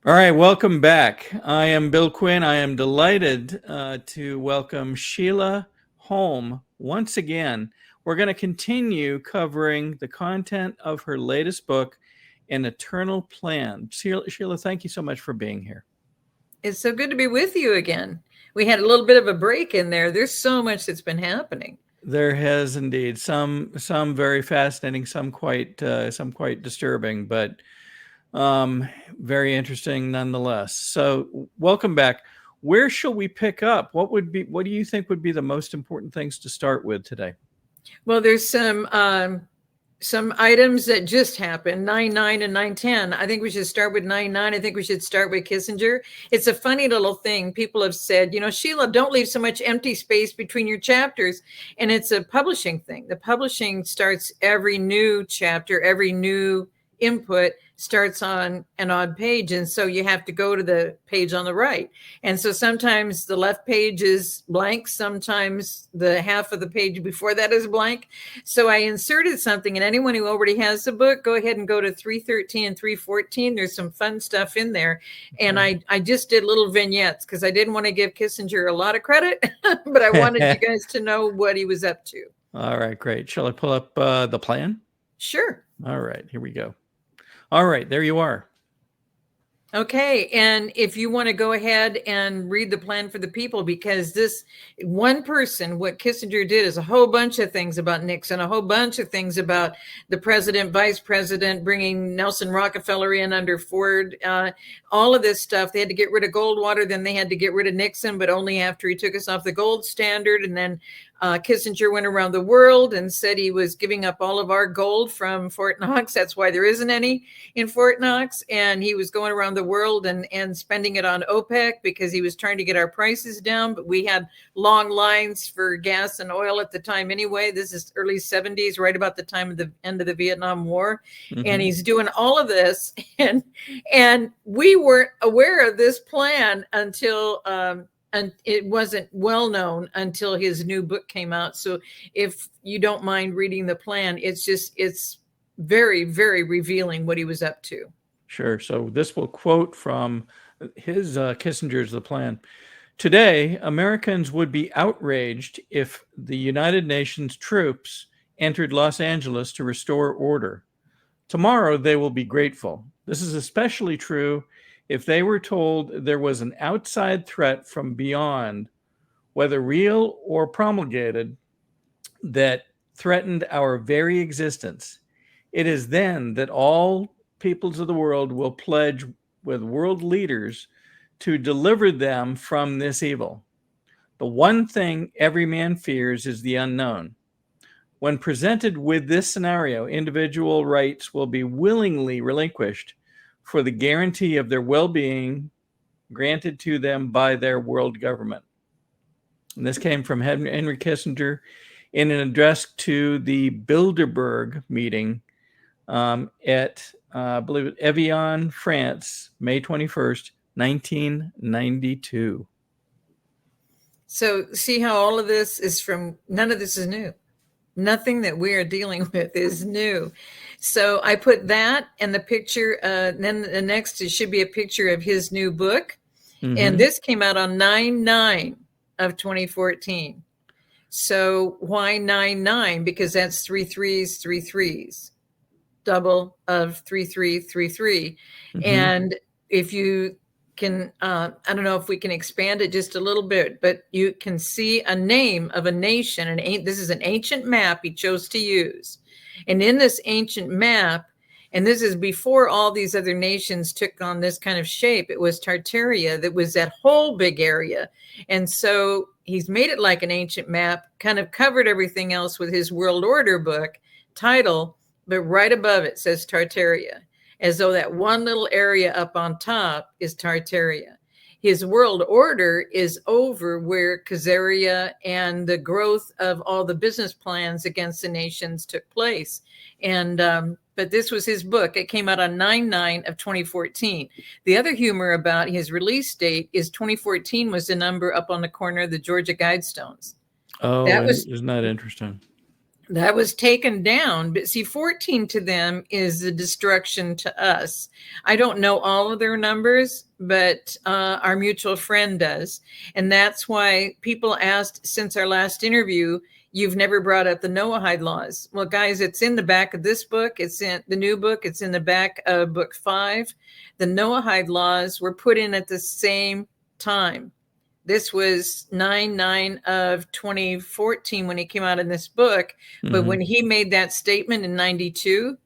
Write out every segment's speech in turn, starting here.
All right, welcome back. I am Bill Quinn. I am delighted to welcome Sheila Holm once again. We're going to continue covering the content of her latest book, An Eternal Plan. Sheila, thank you so much for being here. It's so good to be with you again. We had a little bit of a break in there. There's so much that's been happening. There has indeed some very fascinating, some quite disturbing, but very interesting nonetheless. So welcome back. Where shall we pick up? What do you think would be the most important things to start with today? Well, there's some items that just happened, 9/9 and 9/10. I think we should start with 9/9. I think we should start with Kissinger. It's a funny little thing. People have said, Sheila, don't leave so much empty space between your chapters. And it's a publishing thing. The publishing starts every new chapter, every new input starts on an odd page. And so you have to go to the page on the right. And so sometimes the left page is blank. Sometimes the half of the page before that is blank. So I inserted something, and anyone who already has the book, go ahead and go to 313 and 314. There's some fun stuff in there. And I just did little vignettes because I didn't want to give Kissinger a lot of credit, but I wanted you guys to know what he was up to. All right, great. Shall I pull up the plan? Sure. All right, here we go. All right, there you are. Okay, and if you want to go ahead and read the plan for the people, because this one person, what Kissinger did is a whole bunch of things about Nixon, a whole bunch of things about the president, vice president, bringing Nelson Rockefeller in under Ford, all of this stuff. They had to get rid of Goldwater, then they had to get rid of Nixon, but only after he took us off the gold standard. And then Kissinger went around the world and said he was giving up all of our gold from Fort Knox. That's why there isn't any in Fort Knox. And he was going around the world and spending it on OPEC because he was trying to get our prices down. But we had long lines for gas and oil at the time anyway. This is early 70s, right about the time of the end of the Vietnam War. Mm-hmm. And he's doing all of this. And we weren't aware of this plan until and it wasn't well known until his new book came out. So if you don't mind reading the plan, it's very, very revealing what he was up to. Sure. So this will quote from his Kissinger's The Plan. Today, Americans would be outraged if the United Nations troops entered Los Angeles to restore order. Tomorrow, they will be grateful. This is especially true if they were told there was an outside threat from beyond, whether real or promulgated, that threatened our very existence. It is then that all peoples of the world will pledge with world leaders to deliver them from this evil. The one thing every man fears is the unknown. When presented with this scenario, individual rights will be willingly relinquished for the guarantee of their well-being granted to them by their world government. And this came from Henry Kissinger in an address to the Bilderberg meeting at, I believe, Evian, France, May 21st, 1992. So see how all of this is from, none of this is new. Nothing that we are dealing with is new. So I put that and the picture, then the next, it should be a picture of his new book. Mm-hmm. And this came out on 9/9 of 2014. So why 9/9? Because that's 3 3s, 3 3s, double of 3 3 3 3. Mm-hmm. And if you can, I don't know if we can expand it just a little bit, but you can see a name of a nation. And this is an ancient map he chose to use. And in this ancient map, and this is before all these other nations took on this kind of shape, it was Tartaria that was that whole big area. And so he's made it like an ancient map, kind of covered everything else with his World Order book title, but right above it says Tartaria, as though that one little area up on top is Tartaria. His world order is over where Khazaria and the growth of all the business plans against the nations took place. And but this was his book. It came out on 9/9 of 2014. The other humor about his release date is 2014 was the number up on the corner of the Georgia Guidestones. Oh, isn't that interesting? That was taken down, but see, 14 to them is the destruction to us. I don't know all of their numbers, but our mutual friend does. And that's why people asked since our last interview, you've never brought up the Noahide Laws. Well, guys, it's in the back of this book. It's in the new book. It's in the back of book 5. The Noahide Laws were put in at the same time. This was 9/9 of 2014 when he came out in this book. But when he made that statement in 92,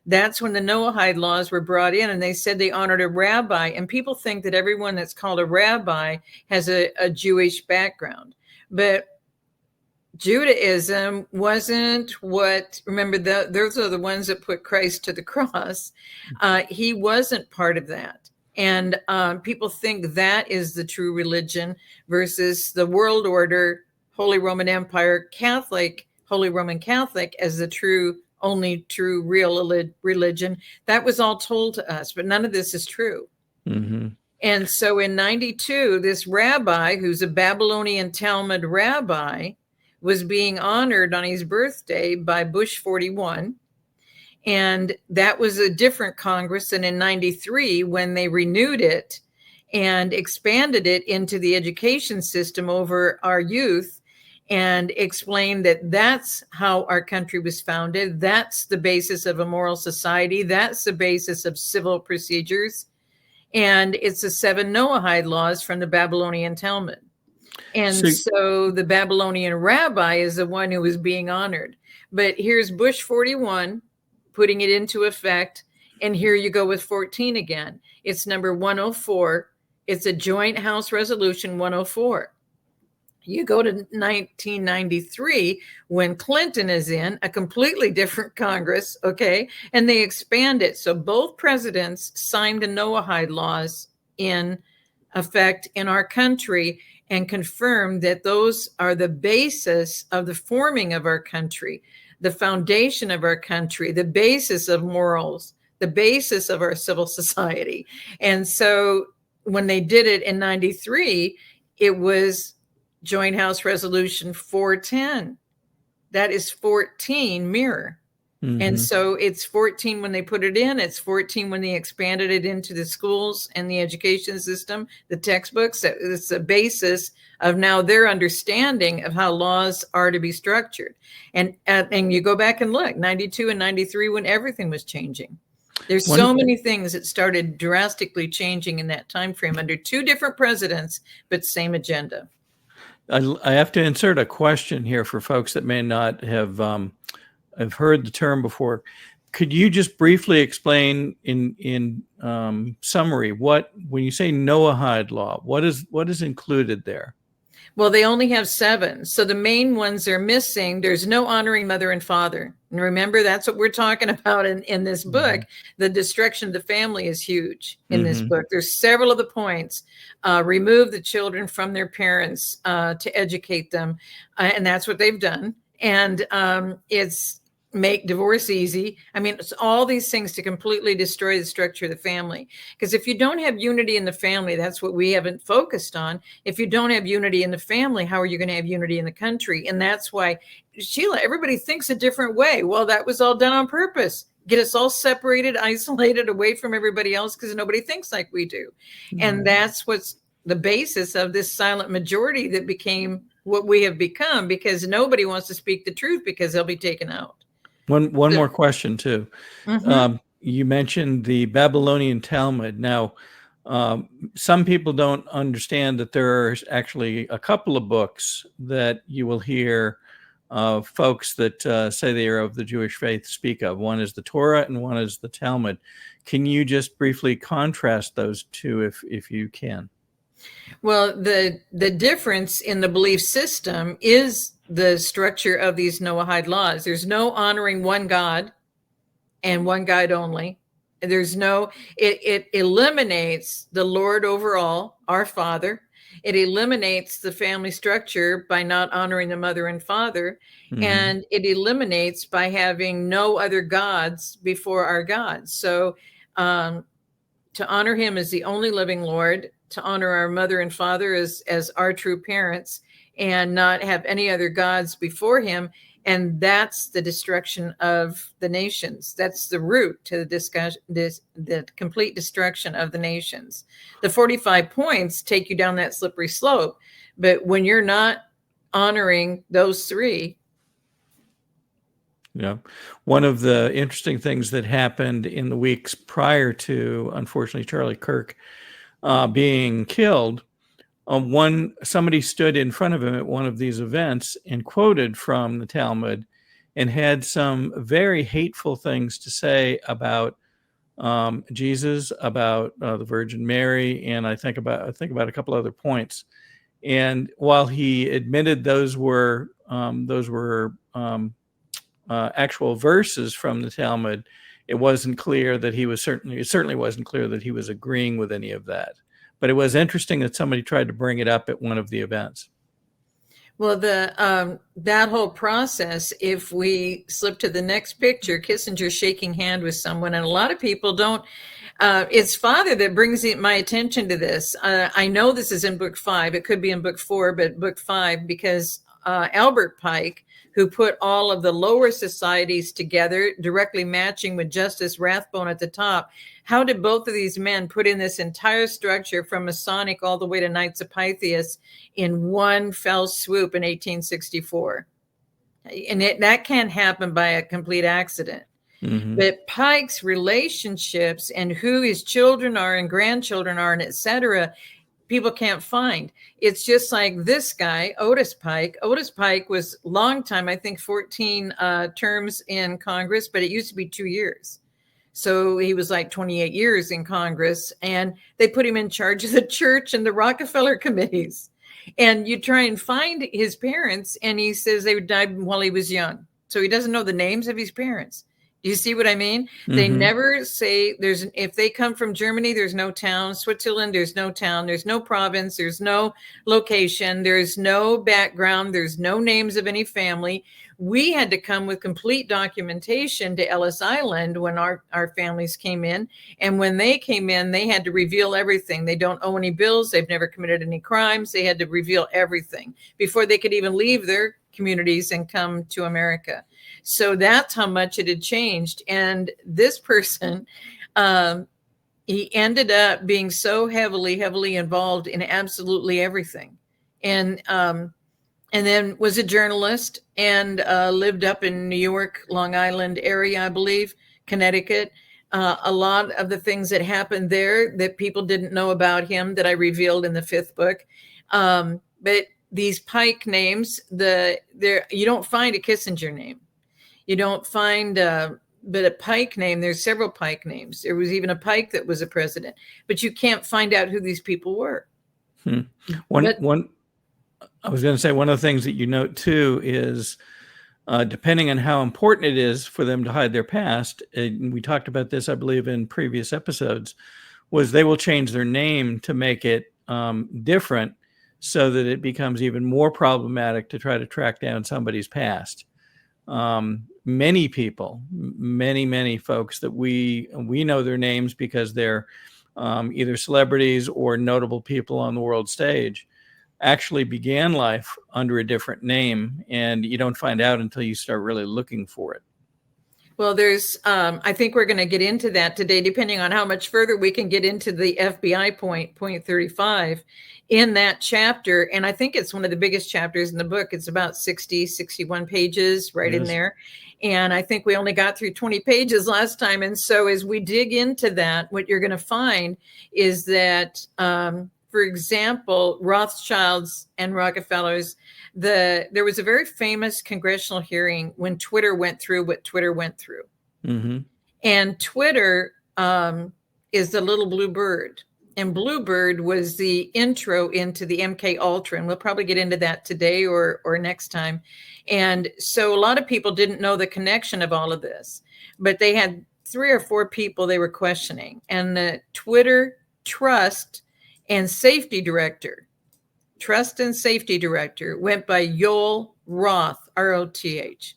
that's when the Noahide Laws were brought in, and they said they honored a rabbi. And people think that everyone that's called a rabbi has a Jewish background. But Judaism wasn't what, remember, those are the ones that put Christ to the cross. He wasn't part of that. And people think that is the true religion versus the world order, Holy Roman Empire, Catholic, Holy Roman Catholic as the only true real religion. That was all told to us, but none of this is true. And so in 92, this rabbi, who's a Babylonian Talmud rabbi, was being honored on his birthday by Bush 41. And that was a different Congress than in 93 when they renewed it and expanded it into the education system over our youth and explained that that's how our country was founded. That's the basis of a moral society. That's the basis of civil procedures. And it's the 7 Noahide Laws from the Babylonian Talmud. And so the Babylonian rabbi is the one who was being honored. But here's Bush 41 putting it into effect. And here you go with 14 again. It's number 104. It's a joint House Resolution 104. You go to 1993 when Clinton is in a completely different Congress, okay? And they expand it. So both presidents signed the Noahide Laws in effect in our country and confirmed that those are the basis of the forming of our country, the foundation of our country, the basis of morals, the basis of our civil society. And so when they did it in 93, it was Joint House Resolution 410. That is 14 mirror. And so it's 14 when they put it in, it's 14 when they expanded it into the schools and the education system, the textbooks. It's the basis of now their understanding of how laws are to be structured. And you go back and look, 92 and 93 when everything was changing. There's so many things that started drastically changing in that time frame under 2 different presidents, but same agenda. I have to insert a question here for folks that may not have I've heard the term before. Could you just briefly explain in summary when you say Noahide Law, what is included there? Well, they only have 7. So the main ones are missing. There's no honoring mother and father. And remember, that's what we're talking about in this book. The destruction of the family is huge in this book. There's several of the points. Remove the children from their parents to educate them. And that's what they've done. And it's make divorce easy. I mean, it's all these things to completely destroy the structure of the family. Because if you don't have unity in the family, that's what we haven't focused on. If you don't have unity in the family, how are you going to have unity in the country? And that's why, Sheila, everybody thinks a different way. Well, that was all done on purpose. Get us all separated, isolated away from everybody else because nobody thinks like we do. And that's what's the basis of this silent majority that became what we have become, because nobody wants to speak the truth because they'll be taken out. One more question too. You mentioned the Babylonian Talmud. Now, some people don't understand that there are actually a couple of books that you will hear folks that say they are of the Jewish faith speak of. One is the Torah and one is the Talmud. Can you just briefly contrast those two if you can? Well, the difference in the belief system is the structure of these Noahide laws. There's no honoring one God and one God only. There's no, it eliminates the Lord over all, our Father. It eliminates the family structure by not honoring the mother and father. And it eliminates by having no other gods before our God. So to honor him as the only living Lord, to honor our mother and father as our true parents, and not have any other gods before him. And that's the destruction of the nations. That's the root to the complete destruction of the nations. The 45 points take you down that slippery slope. But when you're not honoring those three. Yeah. One of the interesting things that happened in the weeks prior to, unfortunately, Charlie Kirk being killed, somebody stood in front of him at one of these events and quoted from the Talmud and had some very hateful things to say about Jesus, about the Virgin Mary, and I think about a couple other points. And while he admitted those were actual verses from the Talmud, it wasn't clear that it certainly wasn't clear that he was agreeing with any of that. But it was interesting that somebody tried to bring it up at one of the events. Well, that whole process, if we slip to the next picture, Kissinger shaking hand with someone, and a lot of people don't. It's Father that brings my attention to this. I know this is in book 5. It could be in book 4, but book 5, because Albert Pike, who put all of the lower societies together, directly matching with Justice Rathbone at the top. How did both of these men put in this entire structure from Masonic all the way to Knights of Pythias in one fell swoop in 1864? And that can't happen by a complete accident. Mm-hmm. But Pike's relationships and who his children are and grandchildren are and et cetera, people can't find. It's just like this guy, Otis Pike. Otis Pike was long time, I think 14 terms in Congress, but it used to be 2 years. So he was like 28 years in Congress, and they put him in charge of the church and the Rockefeller committees. And you try and find his parents, and he says they died while he was young. So he doesn't know the names of his parents. Do you see what I mean? Mm-hmm. They never say if they come from Germany, there's no town. Switzerland, there's no town. There's no province. There's no location. There's no background. There's no names of any family. We had to come with complete documentation to Ellis Island when our families came in. And when they came in, they had to reveal everything. They don't owe any bills. They've never committed any crimes. They had to reveal everything before they could even leave their communities and come to America. So that's how much it had changed. And this person, he ended up being so heavily involved in absolutely everything. And then was a journalist and lived up in New York, Long Island area, I believe, Connecticut. A lot of the things that happened there that people didn't know about him that I revealed in the 5th book. But these Pike names, you don't find a Kissinger name. You don't find but a Pike name. There's several Pike names. There was even a Pike that was a president, but you can't find out who these people were. I was going to say, one of the things that you note too is depending on how important it is for them to hide their past, and we talked about this, I believe, in previous episodes, was they will change their name to make it different so that it becomes even more problematic to try to track down somebody's past. Many people, many folks that we know their names because they're either celebrities or notable people on the world stage, actually began life under a different name, and you don't find out until you start really looking for it. Well, there's, I think we're going to get into that today, depending on how much further we can get into the FBI point 35 in that chapter. And I think it's one of the biggest chapters in the book. It's about 61 pages right in there. And I think we only got through 20 pages last time. And so as we dig into that, what you're going to find is that, for example, Rothschilds and Rockefellers, there was a very famous congressional hearing when Twitter went through what Twitter went through. Mm-hmm. And Twitter is the little blue bird. And Bluebird was the intro into the MK Ultra. And we'll probably get into that today or next time. And so a lot of people didn't know the connection of all of this. But they had 3 or 4 people they were questioning. And the Twitter Trust and Safety Director went by Yoel Roth, Roth.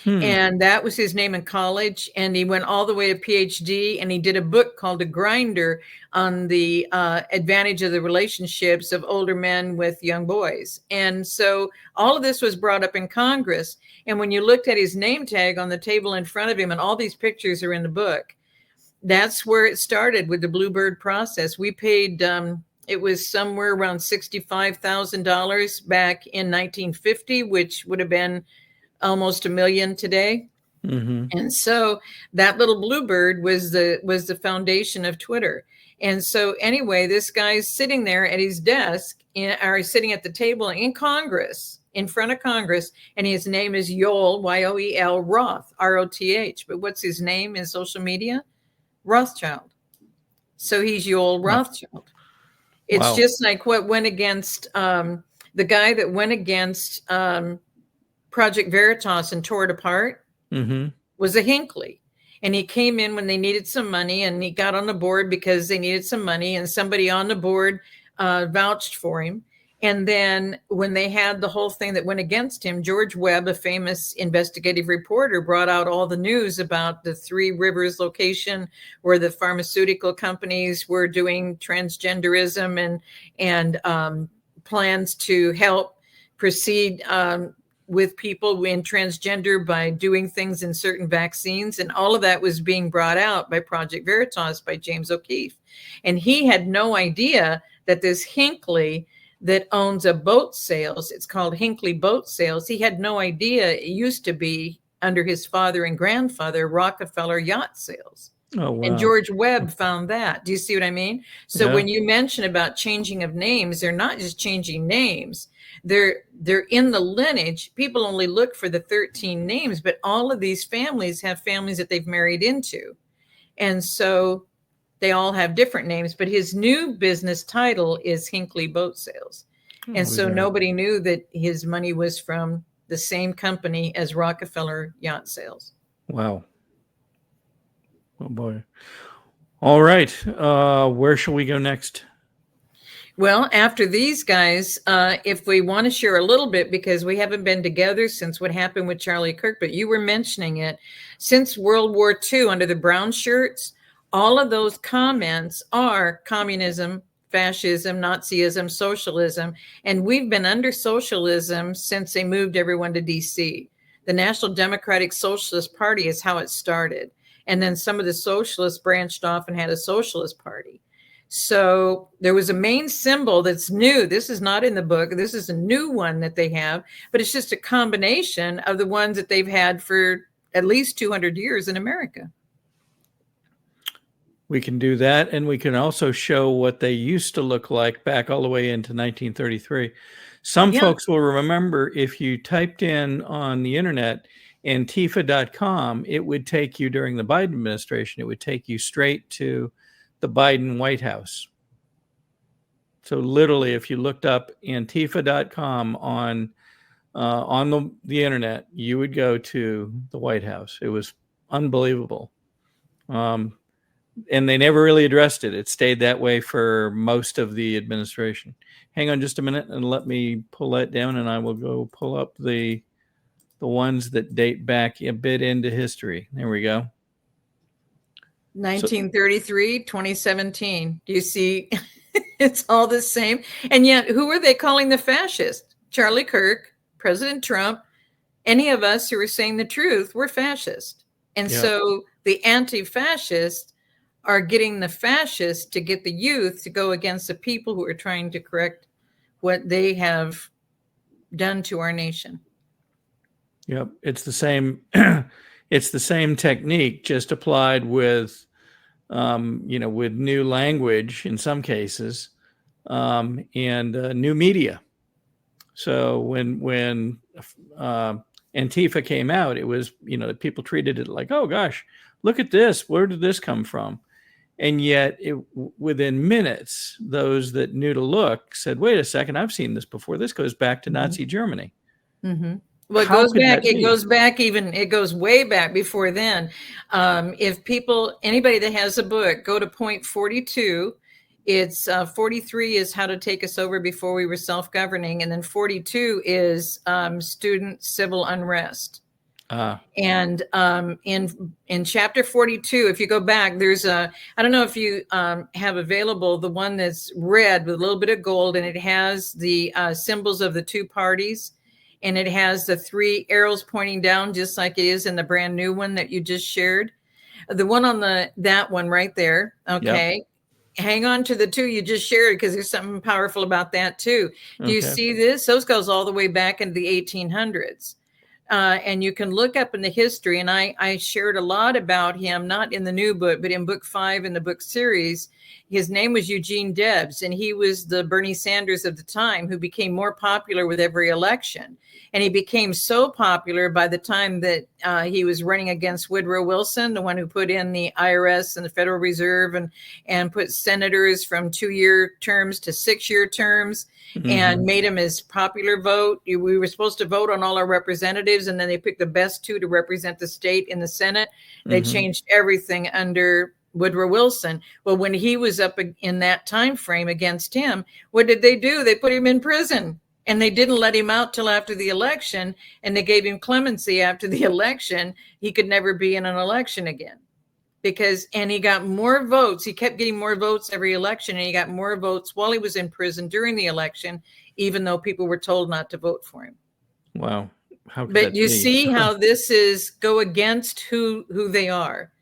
And that was his name in college. And he went all the way to PhD, and he did a book called A Grinder on the advantage of the relationships of older men with young boys. And so all of this was brought up in Congress. And when you looked at his name tag on the table in front of him, and all these pictures are in the book, that's where it started with the Bluebird process. We paid, it was somewhere around $65,000 back in 1950, which would have been almost $1 million today. And so that little Bluebird was the foundation of Twitter. And so anyway, this guy's sitting there at his desk, or sitting at the table in Congress, in front of Congress, and his name is Yoel, Y-O-E-L, Roth, R-O-T-H. But what's his name in social media? Rothschild. So he's Yoel Rothschild. It's just like what went against the guy that went against Project Veritas and tore it apart was a Hinckley. And he came in when they needed some money, and he got on the board because they needed some money, and somebody on the board vouched for him. And then when they had the whole thing that went against him, George Webb, a famous investigative reporter, brought out all the news about the Three Rivers location where the pharmaceutical companies were doing transgenderism and plans to help proceed with people in transgender by doing things in certain vaccines. And all of that was being brought out by Project Veritas by James O'Keefe. And he had no idea that this Hinckley that owns a boat sales, it's called Hinckley Boat Sales. He had no idea it used to be, under his father and grandfather, Rockefeller Yacht Sales. Oh, wow. And George Webb found that. Do you see what I mean? So when you mention about changing of names, they're not just changing names. They're in the lineage. People only look for the 13 names, but all of these families have families that they've married into. And so they all have different names, but his new business title is Hinckley Boat Sales. And so nobody knew that his money was from the same company as Rockefeller Yacht Sales. Wow. Oh boy. All right. Where shall we go next? Well, after these guys, if we want to share a little bit, because we haven't been together since what happened with Charlie Kirk, but you were mentioning it, since World War II under the brown shirts, all of those comments are communism, fascism, Nazism, socialism. And we've been under socialism since they moved everyone to DC. The National Democratic Socialist Party is how it started. And then some of the socialists branched off and had a socialist party. So there was a main symbol that's new. This is not in the book. This is a new one that they have, but it's just a combination of the ones that they've had for at least 200 years in America. We can do that, and we can also show what they used to look like back all the way into 1933. Some folks will remember if you typed in on the internet Antifa.com, it would take you, during the Biden administration, it would take you straight to the Biden White House. So literally, if you looked up Antifa.com on the internet, you would go to the White House. It was unbelievable. And they never really addressed it. It stayed that way for most of the administration. Hang on just a minute and let me pull that down, and I will go pull up the ones that date back a bit into history. There we go. 1933, 2017. Do you see? It's all the same. And yet, who are they calling the fascist? Charlie Kirk, President Trump, any of us who are saying the truth, we're fascist. And so the anti-fascists are getting the fascists to get the youth to go against the people who are trying to correct what they have done to our nation. Yep. It's the same. It's the same technique, just applied with, with new language in some cases, and new media. So when Antifa came out, it was, people treated it like, oh gosh, look at this. Where did this come from? And yet within minutes, those that knew to look said, wait a second, I've seen this before. This goes back to Nazi Germany. Mm-hmm. Well, it goes way back before then. If anybody that has a book, go to point 42. It's 43 is how to take us over before we were self-governing. And then 42 is student civil unrest. And in chapter 42, if you go back, there's I don't know if you have available the one that's red with a little bit of gold, and it has the symbols of the two parties, and it has the three arrows pointing down, just like it is in the brand new one that you just shared. The one on that one right there. Okay. Yep. Hang on to the two you just shared, because there's something powerful about that too. Do you see this? Those goes all the way back into the 1800s. And you can look up in the history, and I shared a lot about him, not in the new book, but in book 5 in the book series. His name was Eugene Debs, and he was the Bernie Sanders of the time, who became more popular with every election. And he became so popular by the time that he was running against Woodrow Wilson, the one who put in the IRS and the Federal Reserve and put senators from 2-year terms to 6-year terms, and made him his popular vote. We were supposed to vote on all our representatives, and then they picked the best 2 to represent the state in the Senate. They changed everything under Woodrow Wilson. Well, when he was up in that time frame against him, what did they do? They put him in prison. And they didn't let him out till after the election, and they gave him clemency after the election. He could never be in an election again, and he got more votes. He kept getting more votes every election, and he got more votes while he was in prison during the election, even though people were told not to vote for him. Wow. How could but you see how this is go against who they are,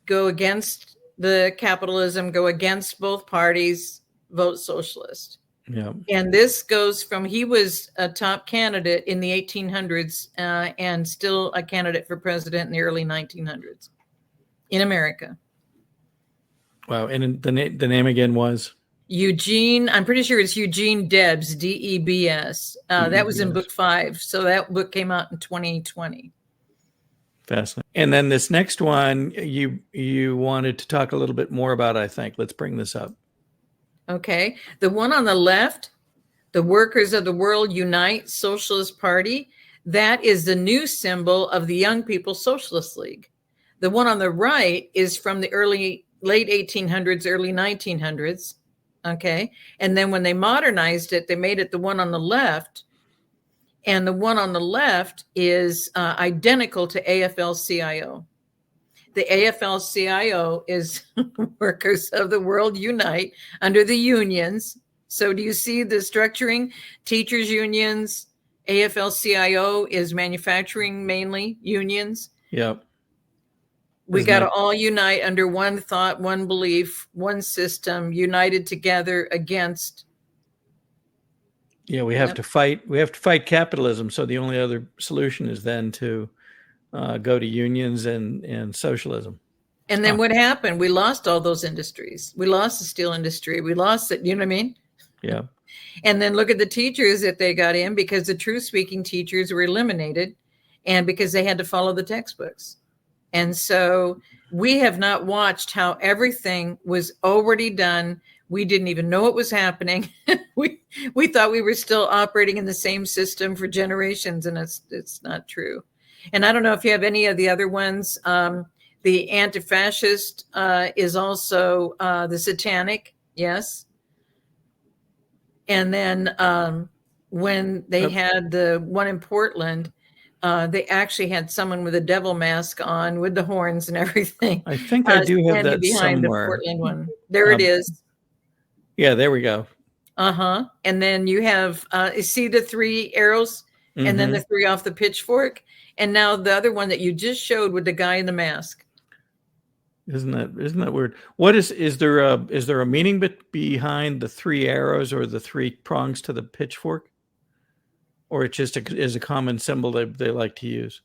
go against the capitalism, go against both parties, vote socialist. Yeah. And this goes from, he was a top candidate in the 1800s and still a candidate for president in the early 1900s in America. Wow. And the name again was? Eugene, I'm pretty sure it's Eugene Debs, Debs. That was in book 5. So that book came out in 2020. Fascinating. And then this next one, you wanted to talk a little bit more about, I think. Let's bring this up. Okay. The one on the left, the Workers of the World Unite Socialist Party, that is the new symbol of the Young People's Socialist League. The one on the right is from the late 1800s, early 1900s. Okay. And then when they modernized it, they made it the one on the left. And the one on the left is identical to AFL-CIO. The AFL-CIO is Workers of the World Unite under the unions. So do you see the structuring? Teachers unions, AFL-CIO is manufacturing mainly unions. Yep. We got to all unite under one thought, one belief, one system, united together against. Yeah, we have to fight. We have to fight capitalism. So the only other solution is then to go to unions and socialism. And then what happened? We lost all those industries. We lost the steel industry. We lost it. You know what I mean? Yeah. And then look at the teachers that they got in, because the truth-speaking teachers were eliminated, and because they had to follow the textbooks. And so we have not watched how everything was already done. We didn't even know it was happening. we thought we were still operating in the same system for generations, and it's not true. And I don't know if you have any of the other ones. The anti-fascist is also the satanic, yes. And then when they had the one in Portland, they actually had someone with a devil mask on with the horns and everything. I think I do have that behind somewhere. The Portland one. There it is. Yeah, there we go. And then you have, you see the 3 arrows and then the 3 off the pitchfork. And now the other one that you just showed with the guy in the mask. Isn't that weird? What is there a meaning behind the 3 arrows or the 3 prongs to the pitchfork? Or it just is a common symbol they like to use?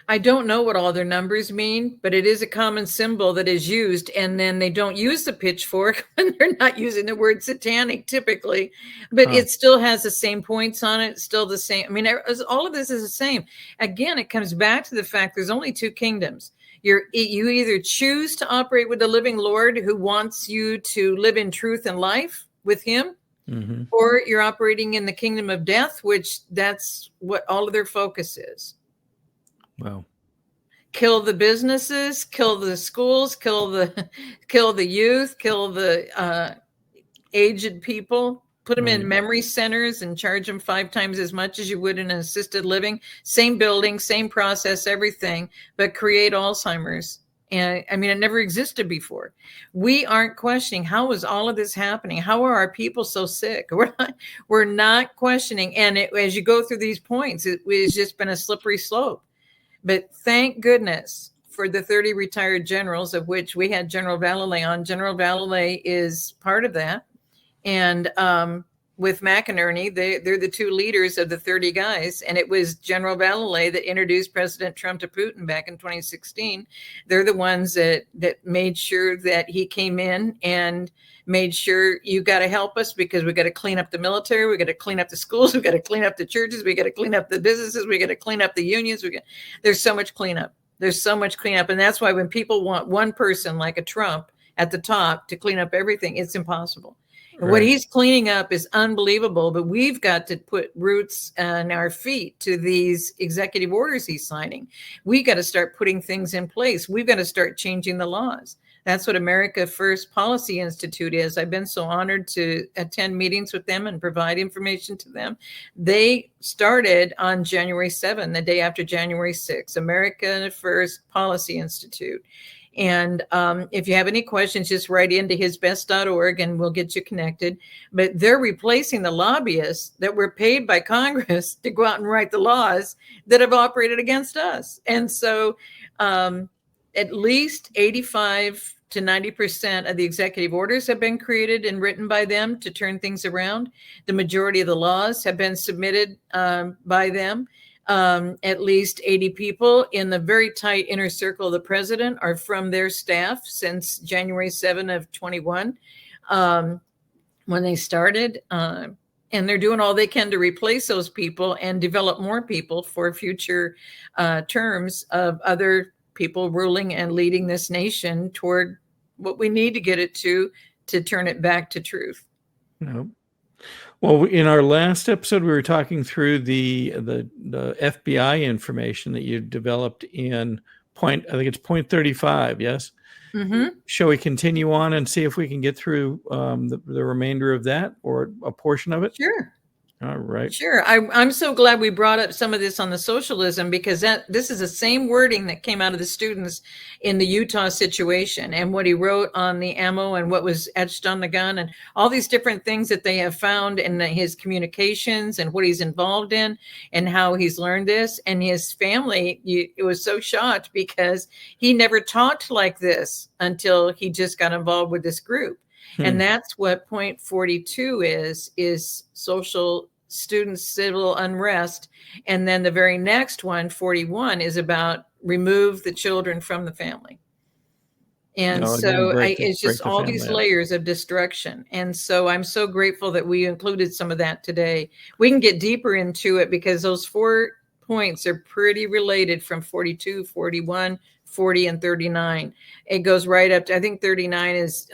I don't know what all their numbers mean, but it is a common symbol that is used. And then they don't use the pitchfork when they're not using the word satanic typically, but it still has the same points on it. It's still the same. I mean, all of this is the same. Again, it comes back to the fact there's only 2 kingdoms. You either choose to operate with the living Lord who wants you to live in truth and life with him, or you're operating in the kingdom of death, which that's what all of their focus is. Wow. Kill the businesses, kill the schools, kill the youth, kill the aged people. Put them in Right. memory centers and charge them 5 times as much as you would in an assisted living. Same building, same process, everything, but create Alzheimer's. And I mean, it never existed before. We aren't questioning how is all of this happening? How are our people so sick? We're not questioning. And as you go through these points, it's just been a slippery slope. But thank goodness for the 30 retired generals, of which we had General Vallely on. General Vallely is part of that. And with McInerney, they're the 2 leaders of the 30 guys. And it was General Vallely that introduced President Trump to Putin back in 2016. They're the ones that made sure that he came in and made sure you got to help us because we got to clean up the military. We got to clean up the schools. We got to clean up the churches. We got to clean up the businesses. We got to clean up the unions. There's so much cleanup. There's so much cleanup. And that's why when people want one person like a Trump at the top to clean up everything, it's impossible. And what he's cleaning up is unbelievable, but we've got to put roots on our feet to these executive orders he's signing. We got to start putting things in place. We've got to start changing the laws. That's what America First Policy Institute is. I've been so honored to attend meetings with them and provide information to them. They started on January 7, the day after January 6, America First Policy Institute. And if you have any questions, just write into hisbest.org and we'll get you connected. But they're replacing the lobbyists that were paid by Congress to go out and write the laws that have operated against us. And so at least 85 to 90% of the executive orders have been created and written by them to turn things around. The majority of the laws have been submitted by them. At least 80 people in the very tight inner circle of the president are from their staff since January 7 of 21, when they started. And they're doing all they can to replace those people and develop more people for future terms of other people ruling and leading this nation toward what we need to get it to turn it back to truth. No. Well, in our last episode, we were talking through the FBI information that you developed in I think it's point 35, yes? Mm-hmm. Shall we continue on and see if we can get through the remainder of that or a portion of it? Sure. All right. Sure. I'm so glad we brought up some of this on the socialism, because this is the same wording that came out of the students in the Utah situation, and what he wrote on the ammo and what was etched on the gun and all these different things that they have found in his communications and what he's involved in and how he's learned this. And his family, it was so shocked because he never talked like this until he just got involved with this group. And that's what point 42 is social student civil unrest. And then the very next one, 41, is about remove the children from the family. And it's just all these layers of destruction. And so I'm so grateful that we included some of that today. We can get deeper into it because those 4 points are pretty related from 42, 41, 40, and 39. It goes right up to, I think 39 is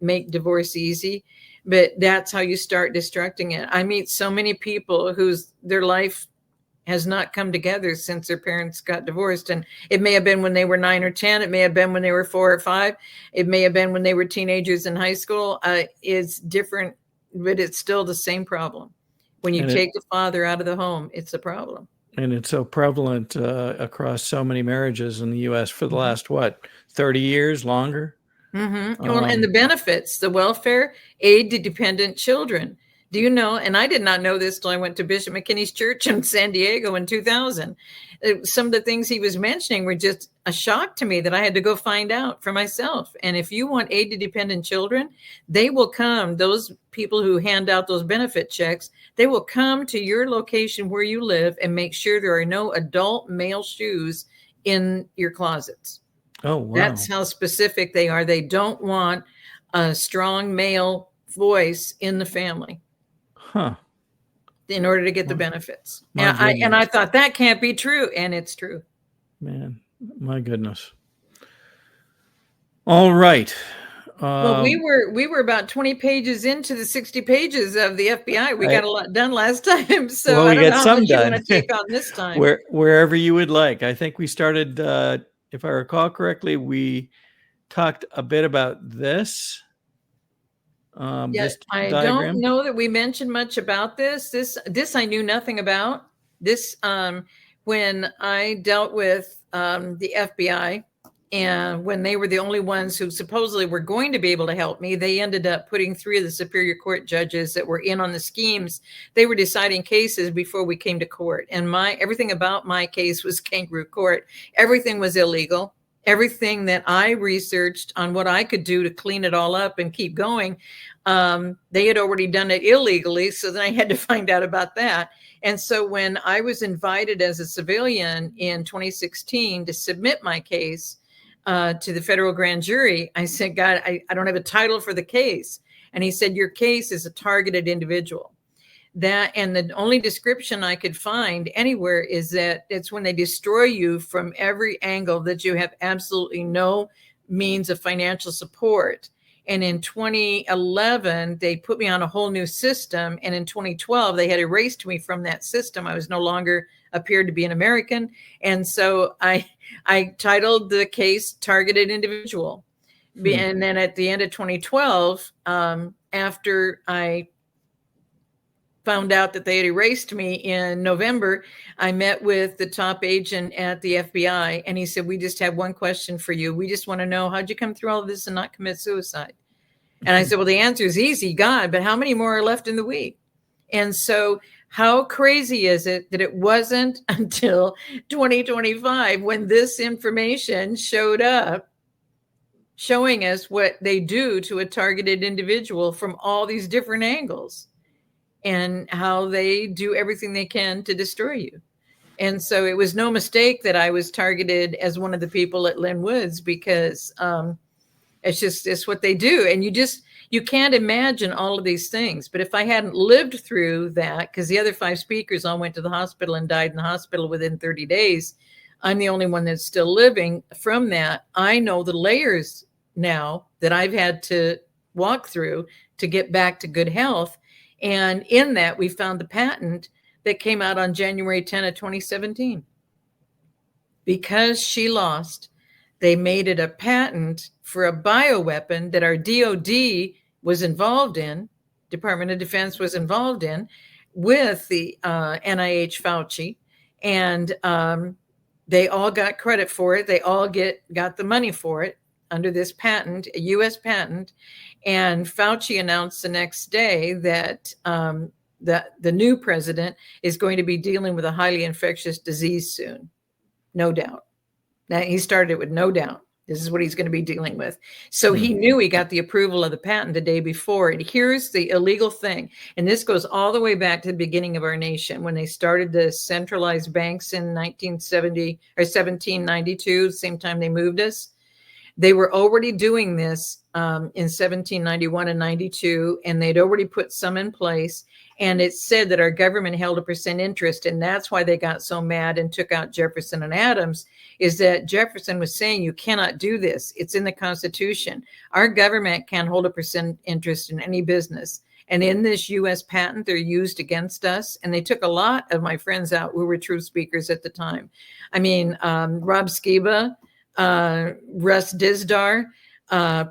make divorce easy, but that's how you start destructing it. I meet so many people their life has not come together since their parents got divorced. And it may have been when they were 9 or 10. It may have been when they were 4 or 5. It may have been when they were teenagers in high school. It's different, but it's still the same problem. When you take the father out of the home, it's a problem. And it's so prevalent across so many marriages in the U.S. for the last, 30 years, longer? Mm-hmm. Well, and the benefits, the welfare, aid to dependent children. Do you know, and I did not know this till I went to Bishop McKinney's church in San Diego in 2000. Some of the things he was mentioning were just a shock to me that I had to go find out for myself. And if you want aid to dependent children, they will come, those people who hand out those benefit checks, they will come to your location where you live and make sure there are no adult male shoes in your closets. Oh, wow. That's how specific they are. They don't want a strong male voice in the family. Huh. In order to get the benefits. And I thought that can't be true. And it's true. Man, my goodness. All right. Well, we were about 20 pages into the 60 pages of the FBI. We got a lot done last time. So well, I don't know how much you done. want to take on this time. Wherever you would like. I think we started, if I recall correctly, we talked a bit about this. Yeah, this I don't diagram? know that we mentioned much about this. This I knew nothing about. This when I dealt with the FBI, and when they were the only ones who supposedly were going to be able to help me, they ended up putting 3 of the Superior Court judges that were in on the schemes. They were deciding cases before we came to court, and everything about my case was Kangaroo Court. Everything was illegal. Everything that I researched on what I could do to clean it all up and keep going, they had already done it illegally. So then I had to find out about that. And so when I was invited as a civilian in 2016 to submit my case to the federal grand jury, I said, God, I don't have a title for the case. And he said, your case is a targeted individual. That, and the only description I could find anywhere is that it's when they destroy you from every angle, that you have absolutely no means of financial support. And in 2011, they put me on a whole new system. And in 2012, they had erased me from that system. I was no longer appeared to be an American. And so I titled the case Targeted Individual. And then at the end of 2012, after I found out that they had erased me in November, I met with the top agent at the FBI, and he said, we just have one question for you. We just want to know, how'd you come through all of this and not commit suicide? And I said, well, the answer is easy, God, but how many more are left in the week? And so how crazy is it that it wasn't until 2025 when this information showed up, showing us what they do to a targeted individual from all these different angles, and how they do everything they can to destroy you. And so it was no mistake that I was targeted as one of the people at Lynn Woods, because it's what they do. And you can't imagine all of these things. But if I hadn't lived through that, because the other 5 speakers all went to the hospital and died in the hospital within 30 days, I'm the only one that's still living from that. I know the layers now that I've had to walk through to get back to good health. And in that, we found the patent that came out on January 10 of 2017. Because she lost, they made it a patent for a bioweapon that our DOD was involved in, Department of Defense was involved in, with the NIH Fauci. And they all got credit for it. They all got the money for it under this patent, a U.S. patent. And Fauci announced the next day that the new president is going to be dealing with a highly infectious disease soon. No doubt. Now, he started it with no doubt. This is what he's going to be dealing with. So he knew he got the approval of the patent the day before. And here's the illegal thing. And this goes all the way back to the beginning of our nation, when they started the centralized banks in 1970 or 1792, the same time they moved us. They were already doing this in 1791 and 92, and they'd already put some in place. And it said that our government held a % interest, and that's why they got so mad and took out Jefferson and Adams, is that Jefferson was saying, you cannot do this. It's in the Constitution. Our government can't hold a % interest in any business. And in this U.S. patent, they're used against us. And they took a lot of my friends out who were truth speakers at the time. I mean, Rob Skiba, Russ Dizdar,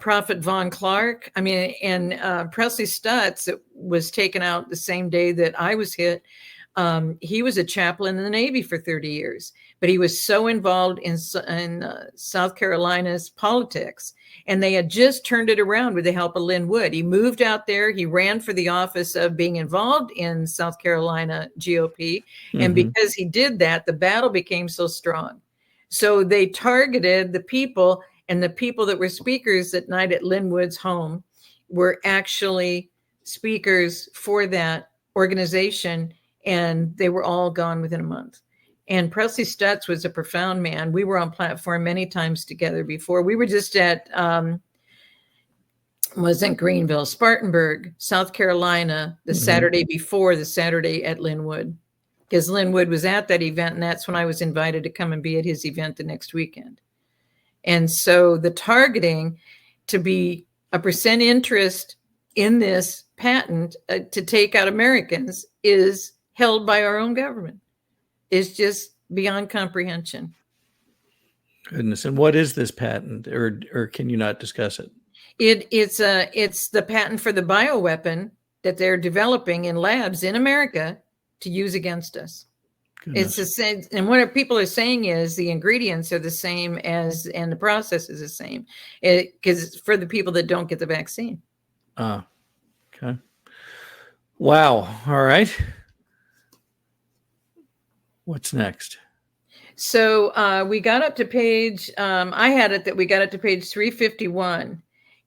Prophet Von Clark. I mean, and Presley Stutz, that was taken out the same day that I was hit. He was a chaplain in the Navy for 30 years, but he was so involved in South Carolina's politics, and they had just turned it around with the help of Lynn Wood. He moved out there. He ran for the office of being involved in South Carolina GOP. And because he did that, the battle became so strong. So they targeted the people, and the people that were speakers that night at Lynn Wood's home were actually speakers for that organization, and they were all gone within a month. And Presley Stutz was a profound man. We were on platform many times together before. We were just at, wasn't Greenville, Spartanburg, South Carolina, the Saturday before the Saturday at Lynn Wood, because Lynn Wood was at that event, and that's when I was invited to come and be at his event the next weekend. And so the targeting to be a % interest in this patent to take out Americans is held by our own government. It's just beyond comprehension. Goodness. And what is this patent, or can you not discuss it? It's the patent for the bioweapon that they're developing in labs in America to use against us. Goodness. It's the same, and what people are saying is the ingredients are the same as, and the process is the same, because for the people that don't get the vaccine. Okay. Wow. All right. What's next? So we got up to page, I had it that we got up to page 351.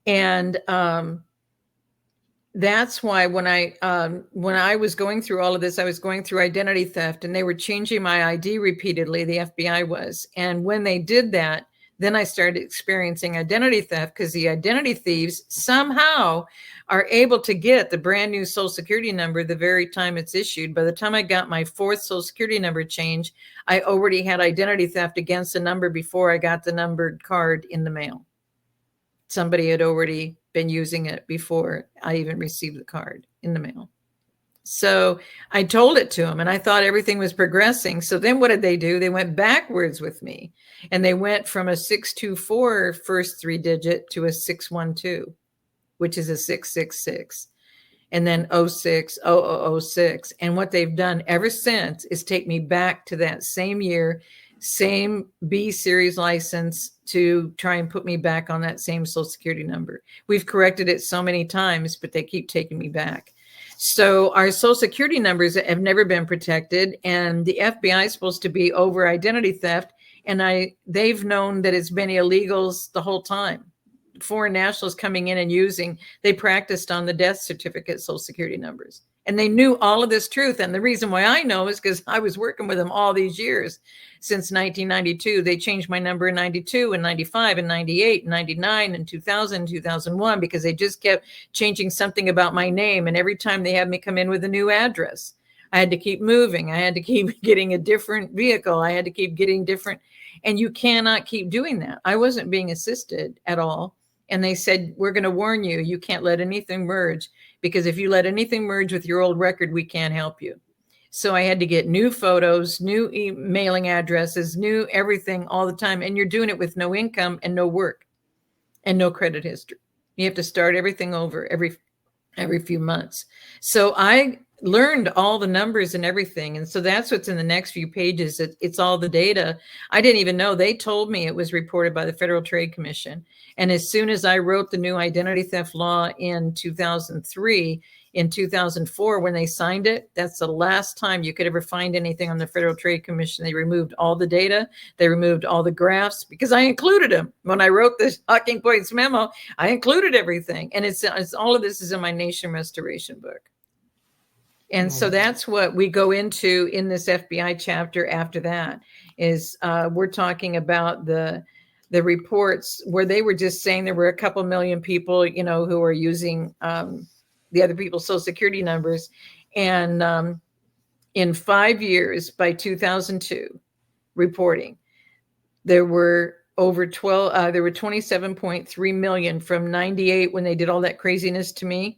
And that's why when I was going through all of this, I was going through identity theft, and they were changing my ID repeatedly, the FBI was. And when they did that, then I started experiencing identity theft, because the identity thieves somehow are able to get the brand new Social Security number the very time it's issued. By the time I got my fourth Social Security number change, I already had identity theft against the number before I got the numbered card in the mail. Somebody had already been using it before I even received the card in the mail. So I told it to them, and I thought everything was progressing. So then what did they do? They went backwards with me, and they went from a 624 first three digit to a 612, which is a 666, and then 060006. And what they've done ever since is take me back to that same year, same B series license, to try and put me back on that same Social Security number. We've corrected it so many times, but they keep taking me back. So our Social Security numbers have never been protected, and the FBI is supposed to be over identity theft. And they've known that it's been illegals the whole time. Foreign nationals coming in and using, they practiced on the death certificate Social Security numbers. And they knew all of this truth. And the reason why I know is because I was working with them all these years since 1992. They changed my number in 92 and 95 and 98 and 99 and 2000 and 2001, because they just kept changing something about my name. And every time they had me come in with a new address, I had to keep moving. I had to keep getting a different vehicle. I had to keep getting different. And you cannot keep doing that. I wasn't being assisted at all. And they said, we're going to warn you, you can't let anything merge, because if you let anything merge with your old record, we can't help you. So I had to get new photos, new mailing addresses, new everything all the time. And you're doing it with no income and no work and no credit history. You have to start everything over every few months. So I learned all the numbers and everything. And so that's what's in the next few pages. It's all the data. I didn't even know. They told me it was reported by the Federal Trade Commission. And as soon as I wrote the new identity theft law in 2003, in 2004, when they signed it, that's the last time you could ever find anything on the Federal Trade Commission. They removed all the data. They removed all the graphs, because I included them. When I wrote this Talking Points memo, I included everything. And it's all of this is in my Nation Restoration book. And so that's what we go into in this FBI chapter after that, is we're talking about the reports where they were just saying there were a couple million people, who are using the other people's Social Security numbers. And in 5 years, by 2002 reporting, there were over 27.3 million from 98, when they did all that craziness to me.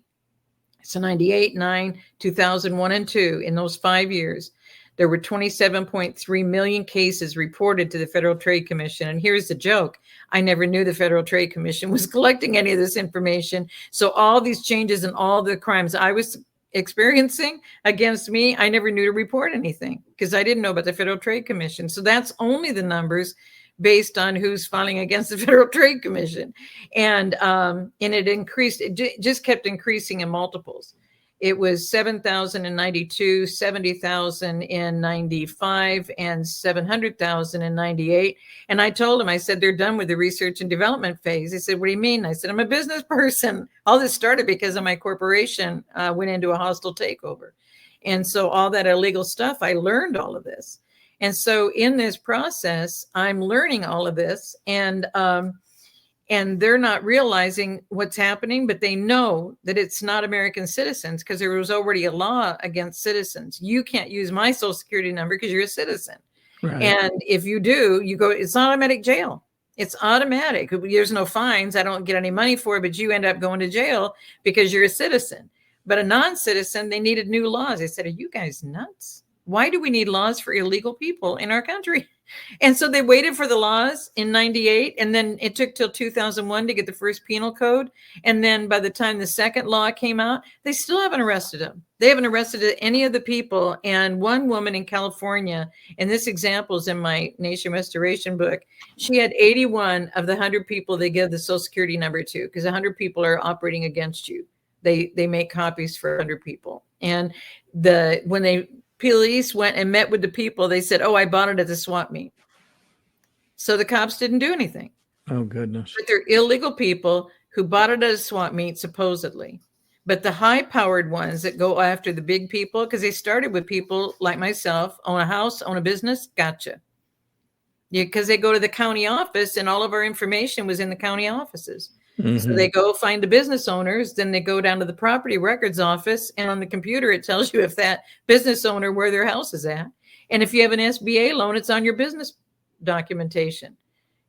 So 98, 9, 2001, and 2, in those 5 years, there were 27.3 million cases reported to the Federal Trade Commission. And here's the joke. I never knew the Federal Trade Commission was collecting any of this information. So all these changes and all the crimes I was experiencing against me, I never knew to report anything, because I didn't know about the Federal Trade Commission. So that's only the numbers based on who's filing against the Federal Trade Commission. And it increased, it just kept increasing in multiples. It was 7,000 in 92, 70,000 in 95, and 700,000 in 98. And I told him, I said, they're done with the research and development phase. He said, what do you mean? I said, I'm a business person. All this started because of my corporation went into a hostile takeover. And so all that illegal stuff, I learned all of this. And so in this process, I'm learning all of this, and they're not realizing what's happening, but they know that it's not American citizens, because there was already a law against citizens. You can't use my Social Security number because you're a citizen. Right. And if you do, you go, it's automatic jail. It's automatic. There's no fines. I don't get any money for it, but you end up going to jail because you're a citizen. But a non-citizen, they needed new laws. They said, are you guys nuts? Why do we need laws for illegal people in our country? And so they waited for the laws in 98, and then it took till 2001 to get the first penal code. And then by the time the second law came out, they still haven't arrested them. They haven't arrested any of the people. And one woman in California, and this example is in my Nation Restoration book, she had 81 of the 100 people they give the Social Security number to, because 100 people are operating against you. They make copies for 100 people. And when they police went and met with the people, they said, oh, I bought it at the swap meet. So the cops didn't do anything. Oh, goodness. But they're illegal people who bought it at a swap meet, supposedly. But the high-powered ones that go after the big people, because they started with people like myself, own a house, own a business, gotcha. Yeah, because they go to the county office and all of our information was in the county offices. So they go find the business owners, then they go down to the property records office, and on the computer, it tells you if that business owner, where their house is at. And if you have an SBA loan, it's on your business documentation,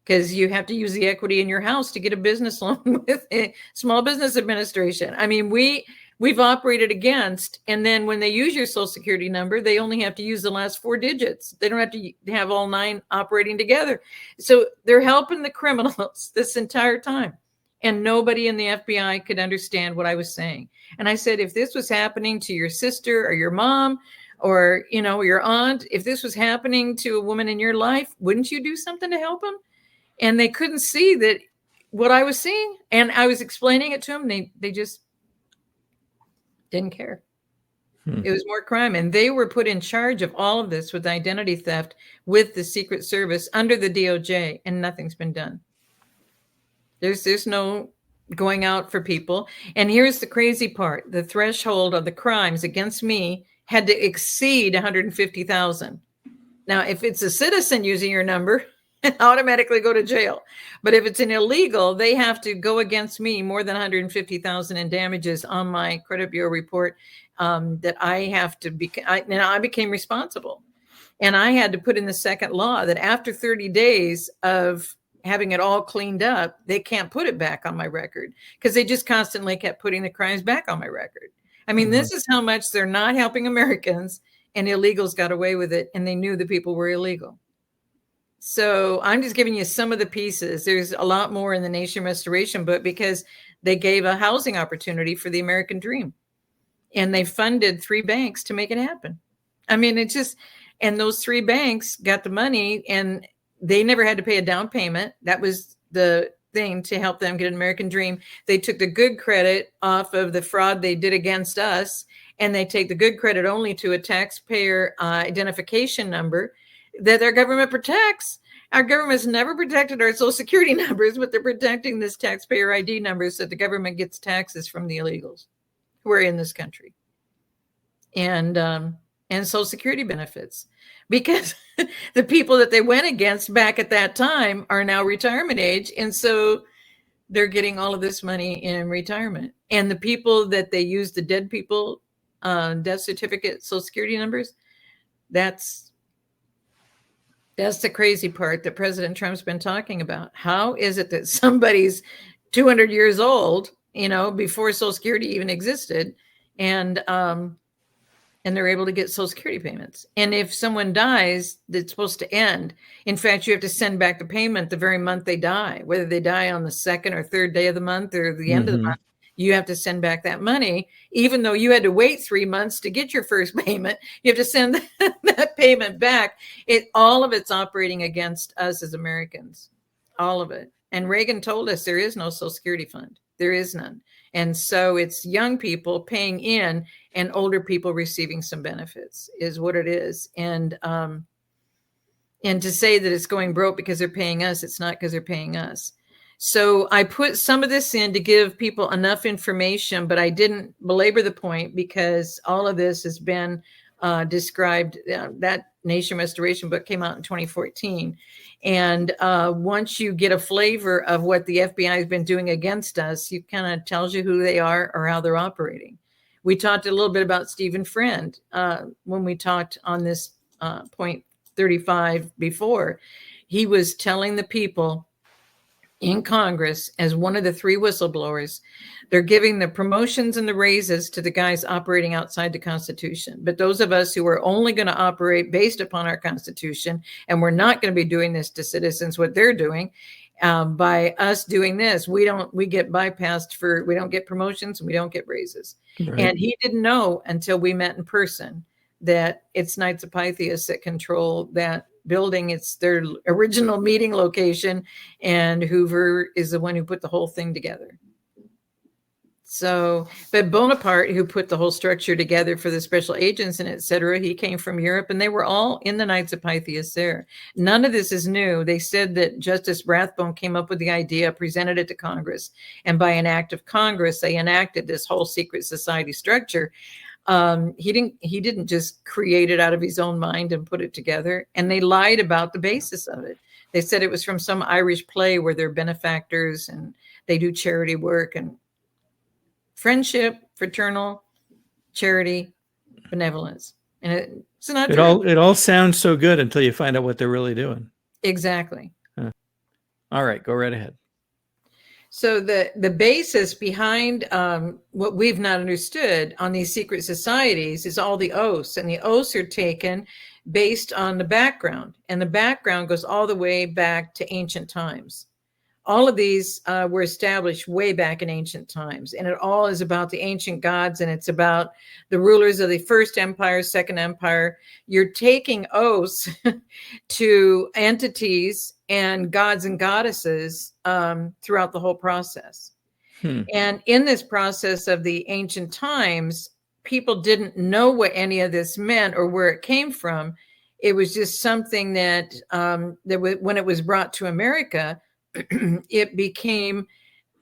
because you have to use the equity in your house to get a business loan with a Small Business Administration. I mean, we've operated against, and then when they use your Social Security number, they only have to use the last 4 digits. They don't have to have all 9 operating together. So they're helping the criminals this entire time. And nobody in the FBI could understand what I was saying. And I said, if this was happening to your sister or your mom or, your aunt, if this was happening to a woman in your life, wouldn't you do something to help them? And they couldn't see that what I was seeing. And I was explaining it to them. They just didn't care. It was more crime. And they were put in charge of all of this with identity theft with the Secret Service under the DOJ, and nothing's been done. There's no going out for people. And here's the crazy part. The threshold of the crimes against me had to exceed 150,000. Now, if it's a citizen using your number, automatically go to jail. But if it's an illegal, they have to go against me more than 150,000 in damages on my credit bureau report that I have to be. I became responsible. And I had to put in the second law that after 30 days of having it all cleaned up, they can't put it back on my record, because they just constantly kept putting the crimes back on my record. I mean, this is how much they're not helping Americans, and illegals got away with it, and they knew the people were illegal. So I'm just giving you some of the pieces. There's a lot more in the Nation Restoration book, because they gave a housing opportunity for the American dream, and they funded 3 banks to make it happen. I mean, and those 3 banks got the money, and they never had to pay a down payment. That was the thing to help them get an American dream. They took the good credit off of the fraud they did against us, and they take the good credit only to a taxpayer identification number that their government protects. Our government's never protected our Social Security numbers, but they're protecting this taxpayer ID number so the government gets taxes from the illegals who are in this country. And Social Security benefits, because the people that they went against back at that time are now retirement age. And so they're getting all of this money in retirement. And the people that they use, the dead people, death certificate, Social Security numbers, that's the crazy part that President Trump's been talking about. How is it that somebody's 200 years old, before Social Security even existed, and they're able to get Social Security payments? And if someone dies, that's supposed to end. In fact, you have to send back the payment the very month they die, whether they die on the 2nd or 3rd day of the month or the end of the month. You have to send back that money, even though you had to wait 3 months to get your first payment. You have to send that payment back. All of it's operating against us as Americans, all of it. And Reagan told us there is no Social Security fund. There is none. And so it's young people paying in and older people receiving some benefits is what it is. And to say that it's going broke because they're paying us, it's not because they're paying us. So I put some of this in to give people enough information, but I didn't belabor the point, because all of this has been described. That Nation Restoration book came out in 2014. And once you get a flavor of what the FBI has been doing against us, it kind of tells you who they are or how they're operating. We talked a little bit about Stephen Friend when we talked on this point 35 before. He was telling the people in Congress as one of the 3 whistleblowers. They're giving the promotions and the raises to the guys operating outside the Constitution. But those of us who are only going to operate based upon our Constitution, and we're not going to be doing this to citizens, what they're doing, by us doing this, we get bypassed we don't get promotions and we don't get raises. Right. And he didn't know until we met in person that it's Knights of Pythias that control that building. It's their original meeting location, and Hoover is the one who put the whole thing together. So, but Bonaparte, who put the whole structure together for the special agents and et cetera, he came from Europe, and they were all in the Knights of Pythias there. None of this is new. They said that Justice Rathbone came up with the idea, presented it to Congress, and by an act of Congress, they enacted this whole secret society structure. He didn't just create it out of his own mind and put it together. And they lied about the basis of it. They said it was from some Irish play where they're benefactors and they do charity work and friendship, fraternal, charity, benevolence. And it's not true. It all sounds so good until you find out what they're really doing. Exactly. All right, go right ahead. So the basis behind what we've not understood on these secret societies is all the oaths, and the oaths are taken based on the background, and the background goes all the way back to ancient times. All of these were established way back in ancient times, and it all is about the ancient gods, and it's about the rulers of the First Empire, Second Empire. You're taking oaths to entities and gods and goddesses throughout the whole process. And in this process of the ancient times, people didn't know what any of this meant or where it came from. It was just something that when it was brought to America, it became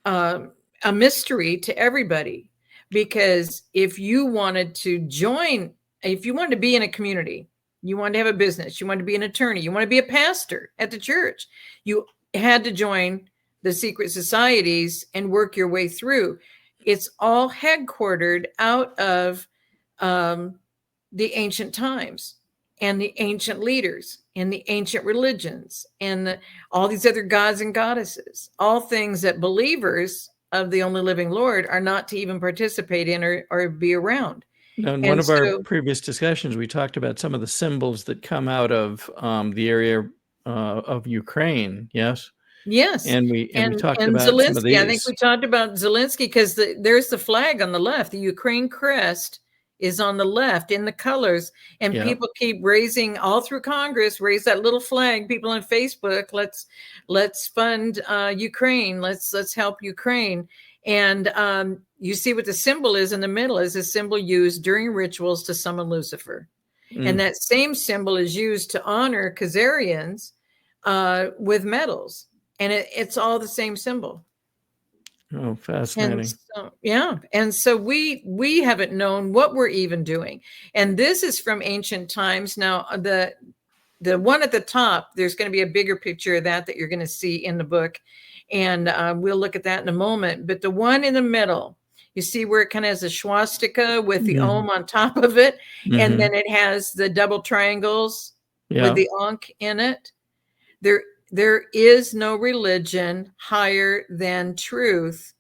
a mystery to everybody, because if you wanted to be in a community, you wanted to have a business, you wanted to be an attorney, you want to be a pastor at the church, you had to join the secret societies and work your way through. It's all headquartered out of the ancient times and the ancient leaders and the ancient religions and all these other gods and goddesses, all things that believers of the only living Lord are not to even participate in or be around. Now, in one of our previous discussions, we talked about some of the symbols that come out of the area of Ukraine. Yes. Yes. And we talked about Zelensky. Some of these. I think we talked about Zelensky because there's the flag on the left. The Ukraine crest is on the left in the colors, and people keep raising all through Congress, raise that little flag. People on Facebook, let's fund Ukraine. Let's help Ukraine. And you see what the symbol is in the middle is a symbol used during rituals to summon Lucifer. And that same symbol is used to honor Khazarians with medals. And it's all the same symbol. Oh, fascinating. And so we haven't known what we're even doing. And this is from ancient times. Now, the one at the top, there's going to be a bigger picture of that you're going to see in the book. And we'll look at that in a moment. But the one in the middle, you see where it kind of has a swastika with the Om on top of it. And then it has the double triangles with the Ankh in it. There is no religion higher than truth,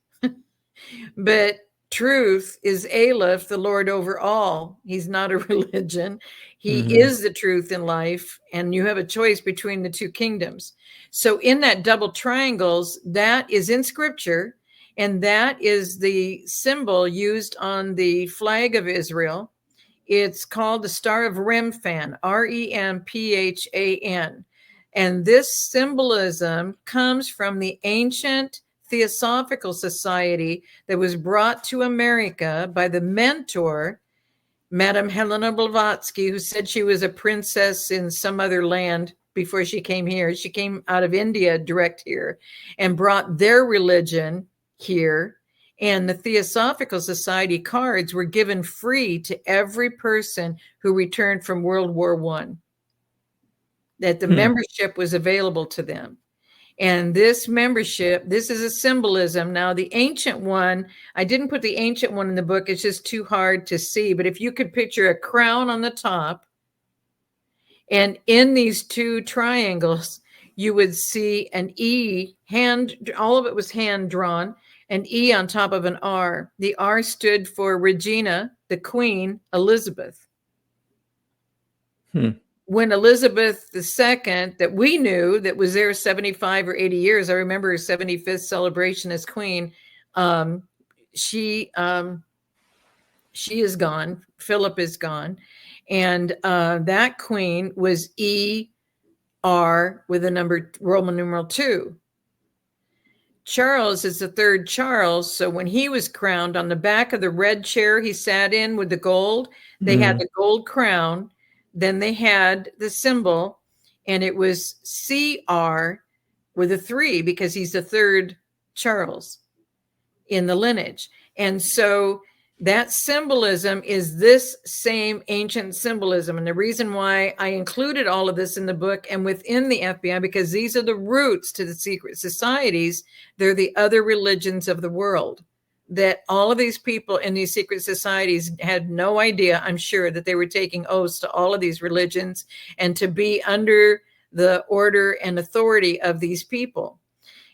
but truth is Aleph, the Lord over all. He's not a religion. He is the truth in life, and you have a choice between the two kingdoms. So in that double triangles, that is in scripture, and that is the symbol used on the flag of Israel. It's called the Star of Remphan, Remphan. And this symbolism comes from the ancient Theosophical Society that was brought to America by the mentor, Madame Helena Blavatsky, who said she was a princess in some other land before she came here. She came out of India direct here and brought their religion here. And the Theosophical Society cards were given free to every person who returned from World War I. That the membership was available to them. And this membership, this is a symbolism. Now, the ancient one, I didn't put the ancient one in the book. It's just too hard to see. But if you could picture a crown on the top, and in these two triangles, you would see an E all of it was hand drawn, an E on top of an R. The R stood for Regina, the Queen, Elizabeth. When Elizabeth II, that we knew, that was there 75 or 80 years, I remember her 75th celebration as queen, she is gone. Philip is gone. And that queen was ER with the number Roman numeral 2. Charles is the third Charles. So when he was crowned, on the back of the red chair he sat in with the gold, they had the gold crown. Then they had the symbol, and it was CR with a 3 because he's the third Charles in the lineage. And so that symbolism is this same ancient symbolism. And the reason why I included all of this in the book and within the FBI, because these are the roots to the secret societies. They're the other religions of the world, that all of these people in these secret societies had no idea, I'm sure, that they were taking oaths to all of these religions and to be under the order and authority of these people.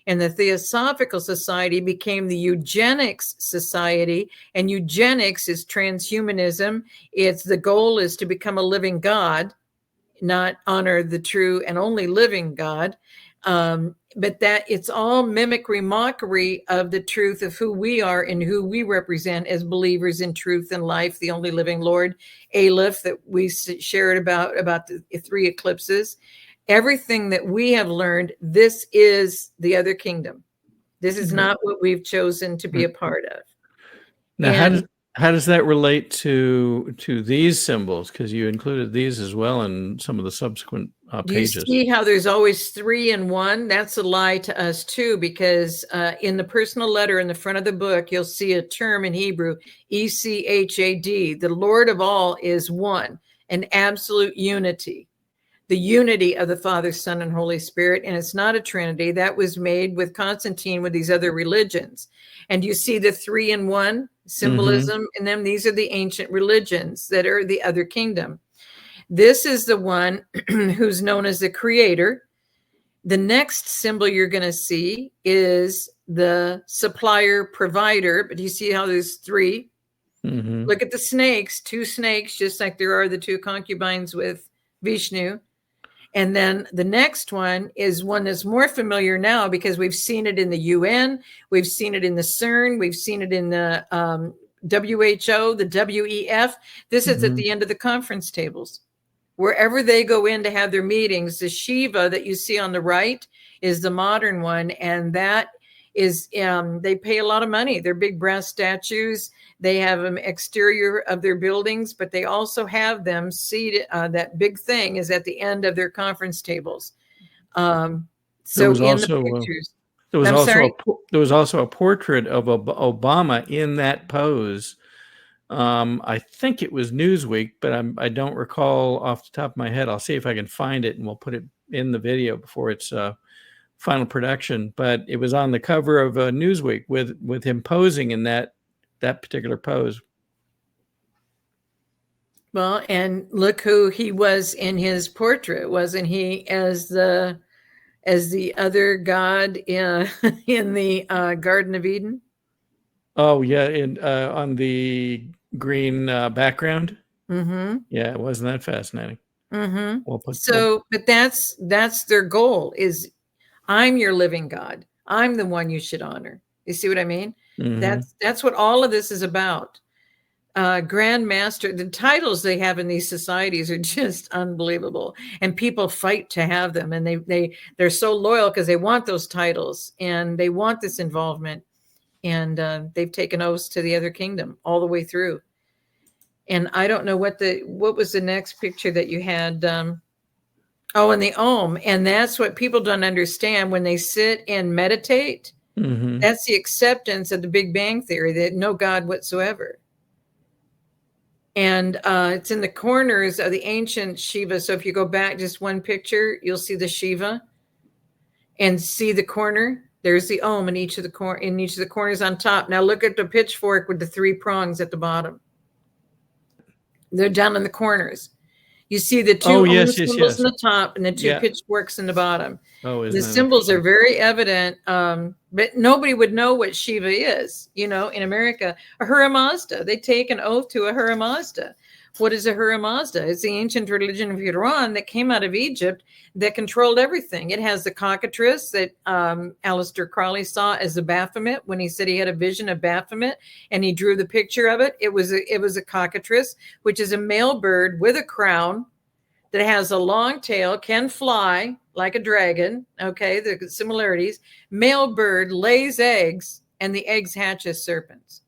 And the Theosophical Society became the Eugenics Society, and eugenics is transhumanism. The goal is to become a living God, not honor the true and only living God. But that it's all mimicry, mockery of the truth of who we are and who we represent as believers in truth and life, the only living Lord, Aleph, that we shared about the 3 eclipses. Everything that we have learned, this is the other kingdom. This is not what we've chosen to be a part of. Now, how does that relate to these symbols? Because you included these as well in some of the subsequent pages. Do you see how there's always 3 in 1? That's a lie to us too, because in the personal letter in the front of the book, you'll see a term in Hebrew, ECHAD. The Lord of all is one, an absolute unity. The unity of the Father, Son, and Holy Spirit. And it's not a Trinity. That was made with Constantine with these other religions. And you see the 3 in 1 symbolism in them. These are the ancient religions that are the other kingdom. This is the one who's known as the creator. The next symbol you're going to see is the supplier provider. But you see how there's 3? Look at the snakes, 2 snakes, just like there are the 2 concubines with Vishnu. And then the next one is one that's more familiar now because we've seen it in the UN, we've seen it in the CERN, we've seen it in the WHO, the WEF. This is at the end of the conference tables. Wherever they go in to have their meetings, the Shiva that you see on the right is the modern one. And that is, they pay a lot of money. They're big brass statues. They have an exterior of their buildings, but they also have them seated. That big thing is at the end of their conference tables. So in the pictures, there was also a portrait of Obama in that pose. I think it was Newsweek, but I don't recall off the top of my head. I'll see if I can find it, and we'll put it in the video before it's final production. But it was on the cover of Newsweek with him posing in that particular pose. Well, and look who he was in his portrait. Wasn't he as the other god in the Garden of Eden? Oh yeah, on the green background. Yeah, wasn't that fascinating? But that's their goal, is I'm your living God. I'm the one you should honor. You see what I mean? That's what all of this is about. Grand Master, the titles they have in these societies are just unbelievable, and people fight to have them, and they're so loyal because they want those titles and they want this involvement, and they've taken oaths to the other kingdom all the way through. And I don't know what was the next picture that you had. And the Om, and that's what people don't understand when they sit and meditate. That's the acceptance of the Big Bang Theory, that no God whatsoever. And it's in the corners of the ancient Shiva. So if you go back just one picture, you'll see the Shiva, and see the corner. There's the Om in each of the corners on top. Now look at the pitchfork with the 3 prongs at the bottom. They're down in the corners. You see the Oh, two own yes, yes, symbols yes. in the top and the two Yeah. pitchforks in the bottom. Oh, The isn't that symbols are interesting? very evident, but nobody would know what Shiva is. You know, in America, Ahura Mazda, they take an oath to Ahura Mazda. What is Ahura Mazda? It's the ancient religion of Iran that came out of Egypt that controlled everything. It has the cockatrice that Aleister Crowley saw as a Baphomet when he said he had a vision of Baphomet, and he drew the picture of it. It was a cockatrice, which is a male bird with a crown that has a long tail, can fly like a dragon. Okay, the similarities. Male bird lays eggs, and the eggs hatch as serpents.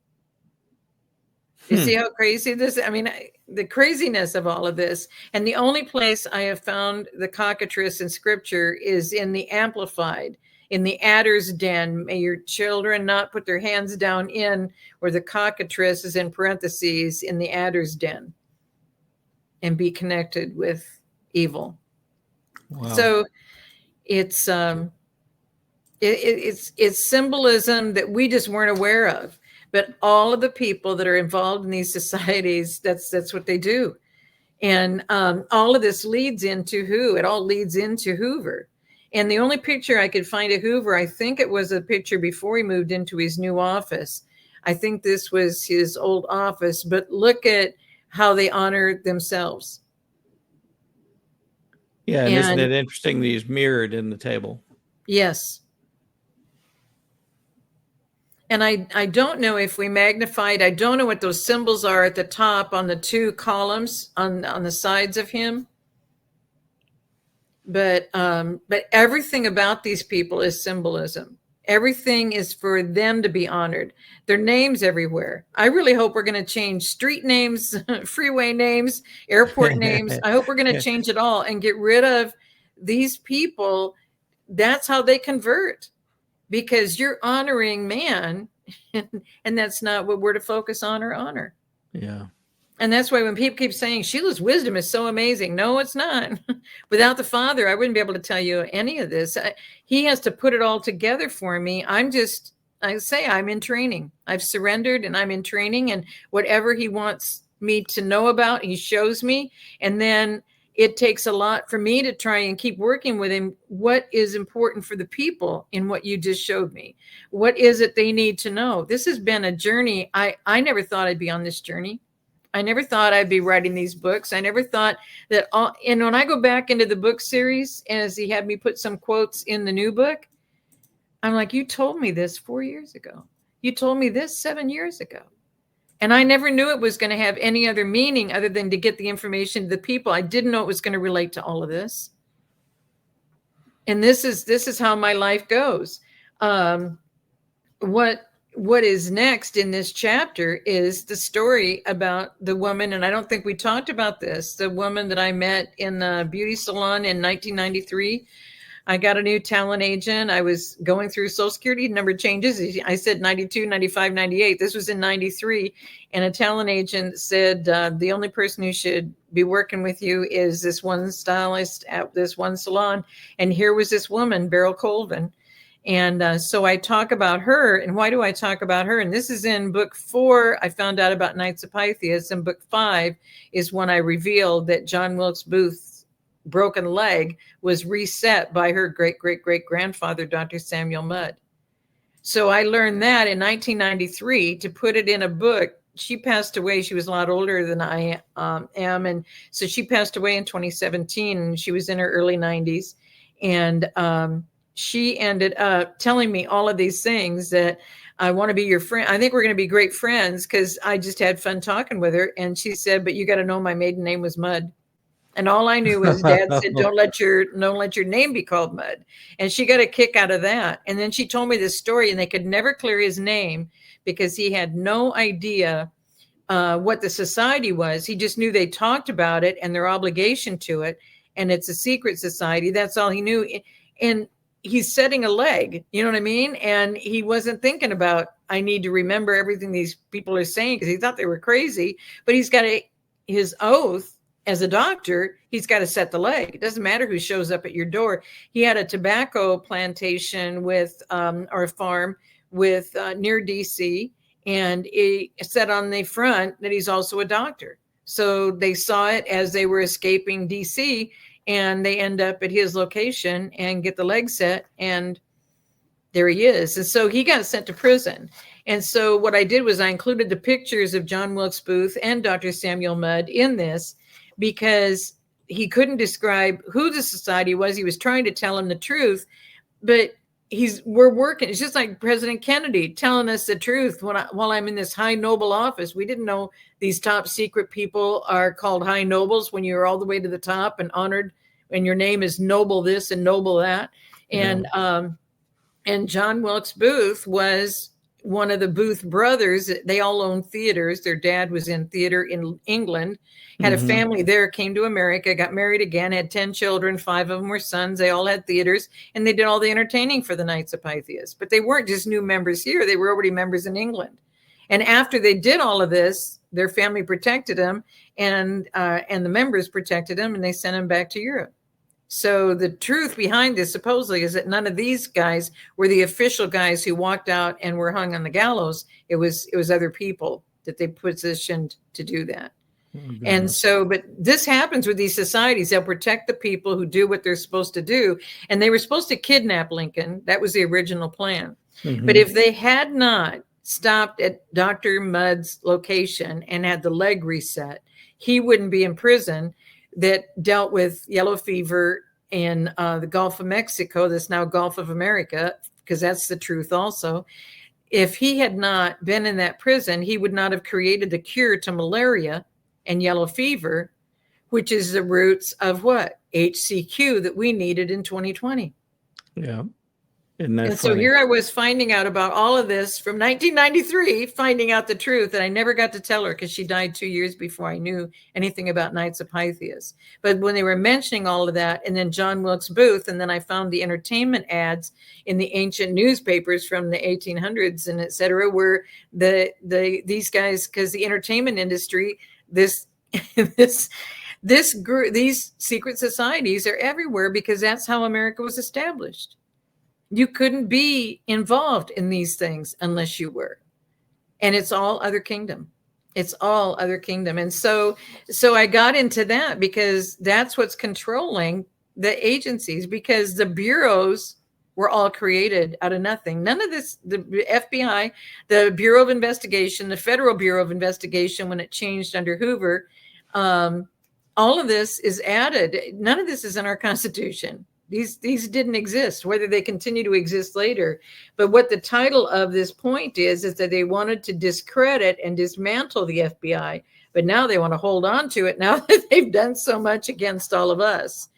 You see how crazy this? I mean, the craziness of all of this. And the only place I have found the cockatrice in scripture is in the Amplified, in the adder's den. May your children not put their hands down in, where the cockatrice is in parentheses in the adder's den, and be connected with evil. Wow. So it's it's symbolism that we just weren't aware of. But all of the people that are involved in these societies, that's what they do. And all of this leads into who? It all leads into Hoover. And the only picture I could find of Hoover, I think it was a picture before he moved into his new office. I think this was his old office, but look at how they honor themselves. Yeah, and isn't it interesting that he's mirrored in the table? Yes. And I don't know if we magnified, I don't know what those symbols are at the top on the two columns on the sides of him. But everything about these people is symbolism. Everything is for them to be honored. Their names everywhere. I really hope we're going to change street names, freeway names, airport names. I hope we're going to change it all and get rid of these people. That's how they convert. Because you're honoring man, and that's not what we're to focus on or honor. Yeah. And that's why when people keep saying Sheila's wisdom is so amazing, no, it's not. Without the Father, I wouldn't be able to tell you any of this. He has to put it all together for me. I'm in training. I've surrendered and I'm in training, and whatever he wants me to know about, he shows me. And then it takes a lot for me to try and keep working with him. What is important for the people in what you just showed me? What is it they need to know? This has been a journey. I never thought I'd be on this journey. I never thought I'd be writing these books. I never thought that and when I go back into the book series, as he had me put some quotes in the new book, I'm like, you told me this 4 years ago. You told me this 7 years ago. And I never knew it was going to have any other meaning other than to get the information to the people. I didn't know it was going to relate to all of this. And this is how my life goes. What is next in this chapter is the story about the woman, and I don't think we talked about this, the woman that I met in the beauty salon in 1993. I got a new talent agent. I was going through Social Security number changes. I said 92, 95, 98. This was in 93. And a talent agent said, the only person who should be working with you is this one stylist at this one salon. And here was this woman, Beryl Colvin. And so I talk about her. And why do I talk about her? And this is in book 4. I found out about Knights of Pythias. And book 5 is when I revealed that John Wilkes Booth's broken leg was reset by her great-great-great-grandfather, Dr. Samuel Mudd. So I learned that in 1993 to put it in a book. She passed away. She was a lot older than I am. And so she passed away in 2017, and she was in her early 90s. And she ended up telling me all of these things that I want to be your friend. I think we're going to be great friends because I just had fun talking with her. And she said, but you got to know my maiden name was Mudd. And all I knew was Dad said, don't let your name be called Mudd. And she got a kick out of that. And then she told me this story, and they could never clear his name because he had no idea what the society was. He just knew they talked about it and their obligation to it. And it's a secret society. That's all he knew. And he's setting a leg, you know what I mean? And he wasn't thinking about, I need to remember everything these people are saying because he thought they were crazy. But he's got his oath. As a doctor, he's got to set the leg. It doesn't matter who shows up at your door. He had a tobacco plantation with, or a farm with near DC, and he said on the front that he's also a doctor. So they saw it as they were escaping DC, and they end up at his location and get the leg set, and there he is. And so he got sent to prison. And so what I did was I included the pictures of John Wilkes Booth and Dr. Samuel Mudd in this, because he couldn't describe who the society was. He was trying to tell him the truth, but we're working. It's just like President Kennedy telling us the truth while I'm in this high noble office. We didn't know these top secret people are called high nobles when you're all the way to the top and honored, and your name is noble this and noble that. And John Wilkes Booth was one of the Booth brothers. They all owned theaters. Their dad was in theater in England, had a family there, came to America, got married again, had 10 children, 5 of them were sons. They all had theaters, and they did all the entertaining for the Knights of Pythias. But they weren't just new members here. They were already members in England. And after they did all of this, their family protected them, and the members protected them, and they sent them back to Europe. So the truth behind this supposedly is that none of these guys were the official guys who walked out and were hung on the gallows. It was other people that they positioned to do that. And so, but this happens with these societies. They'll protect the people who do what they're supposed to do. And they were supposed to kidnap Lincoln. That was the original plan. But if they had not stopped at Dr. Mudd's location and had the leg reset, he wouldn't be in prison. That dealt with yellow fever in the Gulf of Mexico, that's now Gulf of America, because that's the truth also. If he had not been in that prison, he would not have created the cure to malaria and yellow fever, which is the roots of what? HCQ that we needed in 2020. Yeah. Isn't that And funny? so here I was finding out about all of this from 1993, finding out the truth. And I never got to tell her because she died 2 years before I knew anything about Knights of Pythias. But when they were mentioning all of that, and then John Wilkes Booth, and then I found the entertainment ads in the ancient newspapers from the 1800s and et cetera, where these guys, because the entertainment industry, these secret societies are everywhere because that's how America was established. You couldn't be involved in these things unless you were. And it's all other kingdom. It's all other kingdom. And so I got into that because that's what's controlling the agencies, because the bureaus were all created out of nothing. None of this, the FBI, the Bureau of Investigation, the Federal Bureau of Investigation, when it changed under Hoover, all of this is added. None of this is in our Constitution. These didn't exist, whether they continue to exist later. But what the title of this point is that they wanted to discredit and dismantle the FBI, but now they want to hold on to it now that they've done so much against all of us.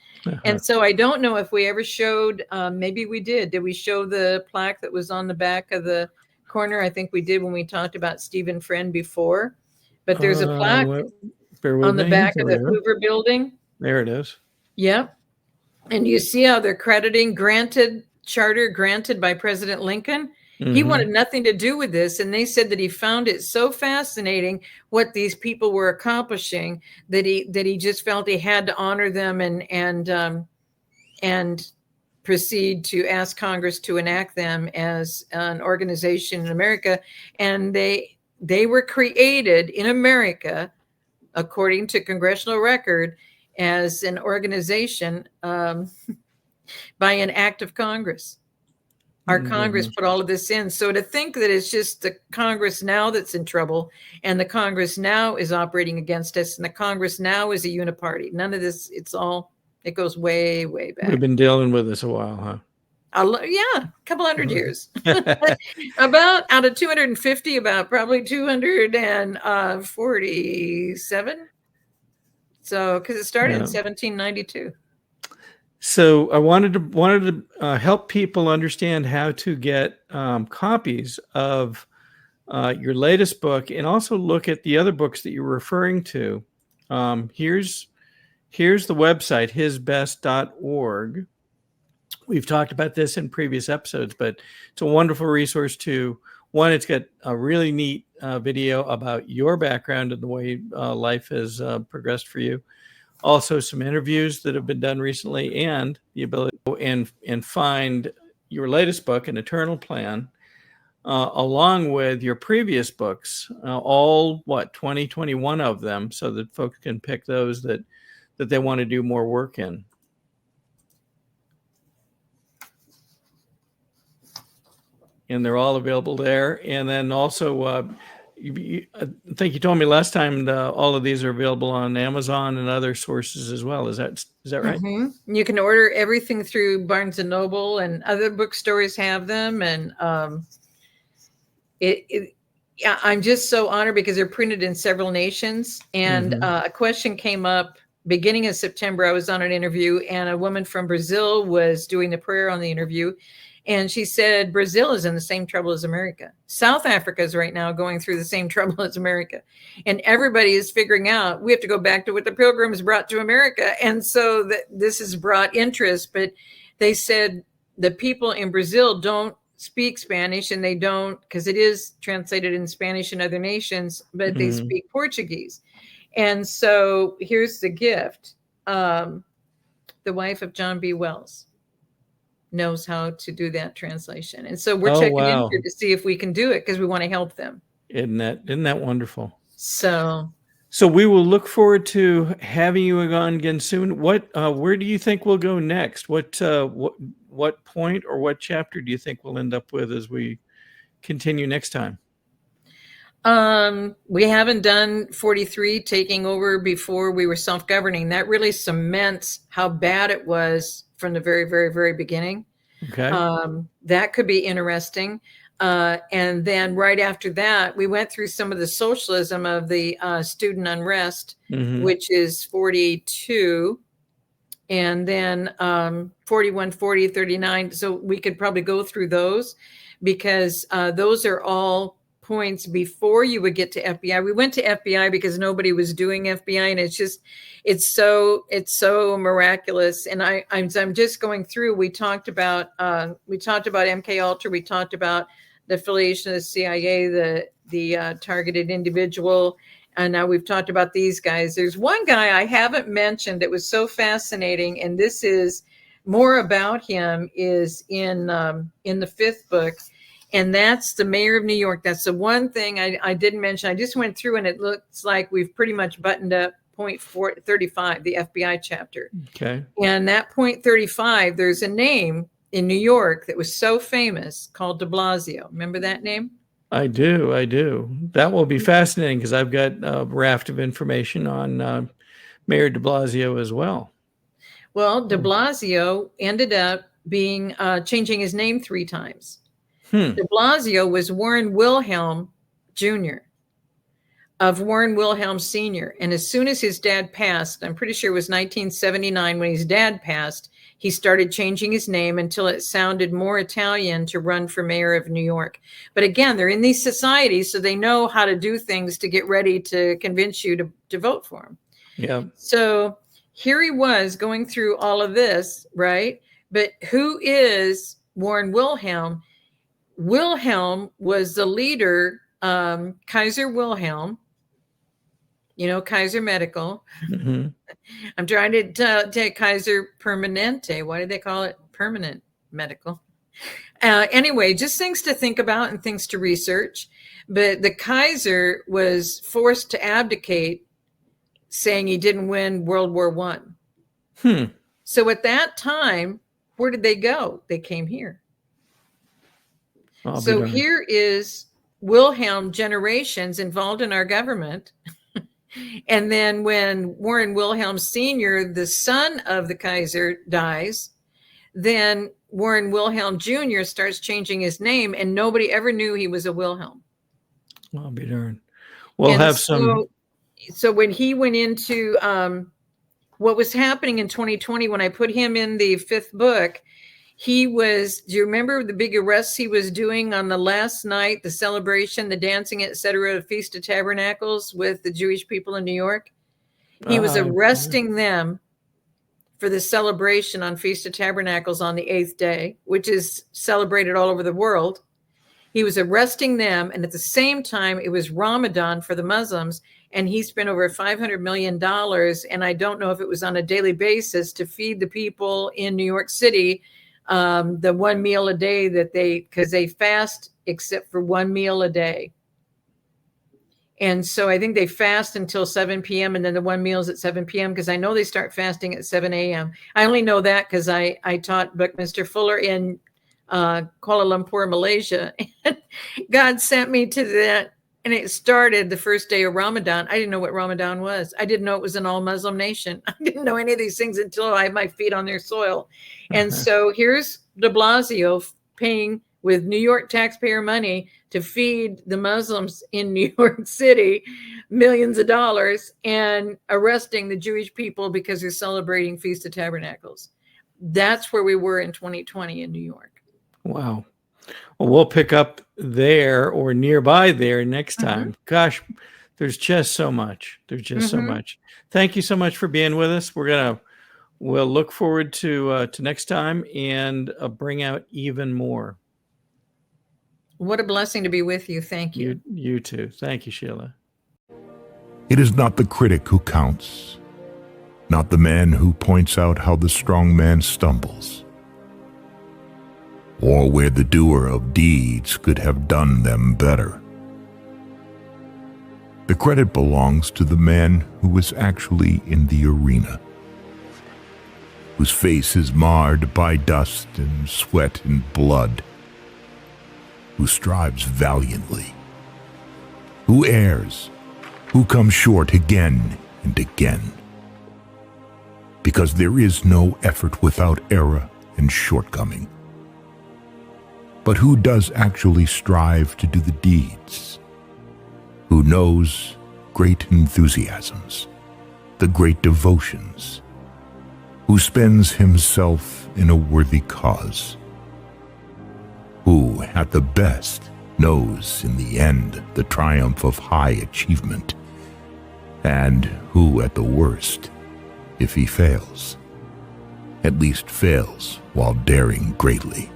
And so I don't know if we ever showed, maybe we did. Did we show the plaque that was on the back of the corner? I think we did when we talked about Stephen Friend before. But there's a plaque on the back of the Hoover building. There it is. Yep. And you see how they're crediting charter granted by President Lincoln. He wanted nothing to do with this. And they said that he found it so fascinating what these people were accomplishing that he just felt he had to honor them and proceed to ask Congress to enact them as an organization in America. And they were created in America, according to congressional record, as an organization by an act of Congress. Our Congress put all of this in. So to think that it's just the Congress now that's in trouble, and the Congress now is operating against us, and the Congress now is a uniparty. None of this, it goes way, way back. We've been dealing with this a while, huh? Yeah, a couple hundred years. About out of 250, about probably 247. So, because it started in 1792. So I wanted to help people understand how to get copies of your latest book, and also look at the other books that you're referring to. Here's the website, hisbest.org. We've talked about this in previous episodes, but it's a wonderful resource one, it's got a really neat video about your background and the way life has progressed for you. Also some interviews that have been done recently, and the ability to go and find your latest book, An Eternal Plan. along with your previous books, all 20, 21 of them, so that folks can pick those that they want to do more work in. And they're all available there. And then also, I think you told me last time all of these are available on Amazon and other sources as well. Is that right? Mm-hmm. You can order everything through Barnes and Noble, and other bookstores have them. And I'm just so honored because they're printed in several nations. And a question came up beginning of September. I was on an interview, and a woman from Brazil was doing the prayer on the interview. And she said, Brazil is in the same trouble as America. South Africa is right now going through the same trouble as America. And everybody is figuring out, we have to go back to what the Pilgrims brought to America. And so this has brought interest. But they said the people in Brazil don't speak Spanish, and they don't, because it is translated in Spanish in other nations, but they speak Portuguese. And so here's the gift. The wife of John B. Wells knows how to do that translation. And so we're checking in here to see if we can do it, because we want to help them. Isn't that wonderful? So we will look forward to having you on again soon. Where do you think we'll go next? What point or what chapter do you think we'll end up with as we continue next time? We haven't done 43, taking over before we were self-governing. That really cements how bad it was from the very, very, very beginning. Okay. That could be interesting. And then right after that, we went through some of the socialism of the student unrest, which is 42. And then 41, 40, 39. So we could probably go through those, because those are all points before you would get to FBI. We went to FBI because nobody was doing FBI, and it's so miraculous. And I'm just going through. We talked about MK Ultra. We talked about the affiliation of the CIA, the targeted individual. And now we've talked about these guys. There's one guy I haven't mentioned that was so fascinating, and this is more about him, is in the fifth book, and that's the mayor of New York. That's the one thing I didn't mention. I just went through, and it looks like we've pretty much buttoned up point 35, the FBI chapter. Okay. And that point 35, there's a name in New York that was so famous called de Blasio. Remember that name? I do. That will be fascinating, because I've got a raft of information on Mayor de Blasio as well. Well, de Blasio ended up being changing his name 3 times. De Blasio was Warren Wilhelm Jr. of Warren Wilhelm Sr. And as soon as his dad passed, I'm pretty sure it was 1979 when his dad passed, he started changing his name until it sounded more Italian to run for mayor of New York. But again, they're in these societies, so they know how to do things to get ready to convince you to vote for him. Yeah. So here he was going through all of this, right? But who is Warren Wilhelm? Wilhelm was the leader, Kaiser Wilhelm, Kaiser Medical. I'm trying to take Kaiser Permanente. Why did they call it Permanent Medical? Anyway, just things to think about and things to research. But the Kaiser was forced to abdicate, saying he didn't win World War I. So at that time, where did they go? They came here. So here is Wilhelm generations involved in our government. And then when Warren Wilhelm Sr., the son of the Kaiser, dies, then Warren Wilhelm Jr. starts changing his name, and nobody ever knew he was a Wilhelm. I'll be darned. We'll have some. So when he went into what was happening in 2020, when I put him in the fifth book, do you remember the big arrests he was doing on the last night, the celebration, the dancing, etc., the Feast of Tabernacles with the Jewish people in New York? He was arresting them for the celebration on Feast of Tabernacles on the 8th day, which is celebrated all over the world. He was arresting them, and at the same time, it was Ramadan for the Muslims, and he spent over $500 million, and I don't know if it was on a daily basis, to feed the people in New York City the one meal a day because they fast except for one meal a day. And so I think they fast until 7 p.m. and then the one meal is at 7 p.m. because I know they start fasting at 7 a.m. I only know that because I taught Buckminster Fuller in Kuala Lumpur, Malaysia. And God sent me to that. And it started the first day of Ramadan. I didn't know what Ramadan was. I didn't know it was an all-Muslim nation. I didn't know any of these things until I had my feet on their soil. And so here's de Blasio paying with New York taxpayer money to feed the Muslims in New York City millions of dollars and arresting the Jewish people because they're celebrating Feast of Tabernacles. That's where we were in 2020 in New York. Wow. Well, we'll pick up there or nearby there next time. Gosh, there's just so much. There's just so much. Thank you so much for being with us. We'll look forward to next time and bring out even more. What a blessing to be with you. Thank you. You too. Thank you, Sheila. It is not the critic who counts, not the man who points out how the strong man stumbles, or where the doer of deeds could have done them better. The credit belongs to the man who is actually in the arena, whose face is marred by dust and sweat and blood, who strives valiantly, who errs, who comes short again and again. Because there is no effort without error and shortcoming. But who does actually strive to do the deeds? Who knows great enthusiasms, the great devotions? Who spends himself in a worthy cause? Who, at the best, knows in the end the triumph of high achievement? And who, at the worst, if he fails, at least fails while daring greatly,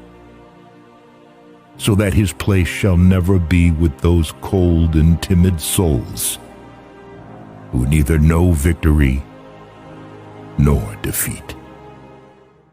so that his place shall never be with those cold and timid souls who neither know victory nor defeat.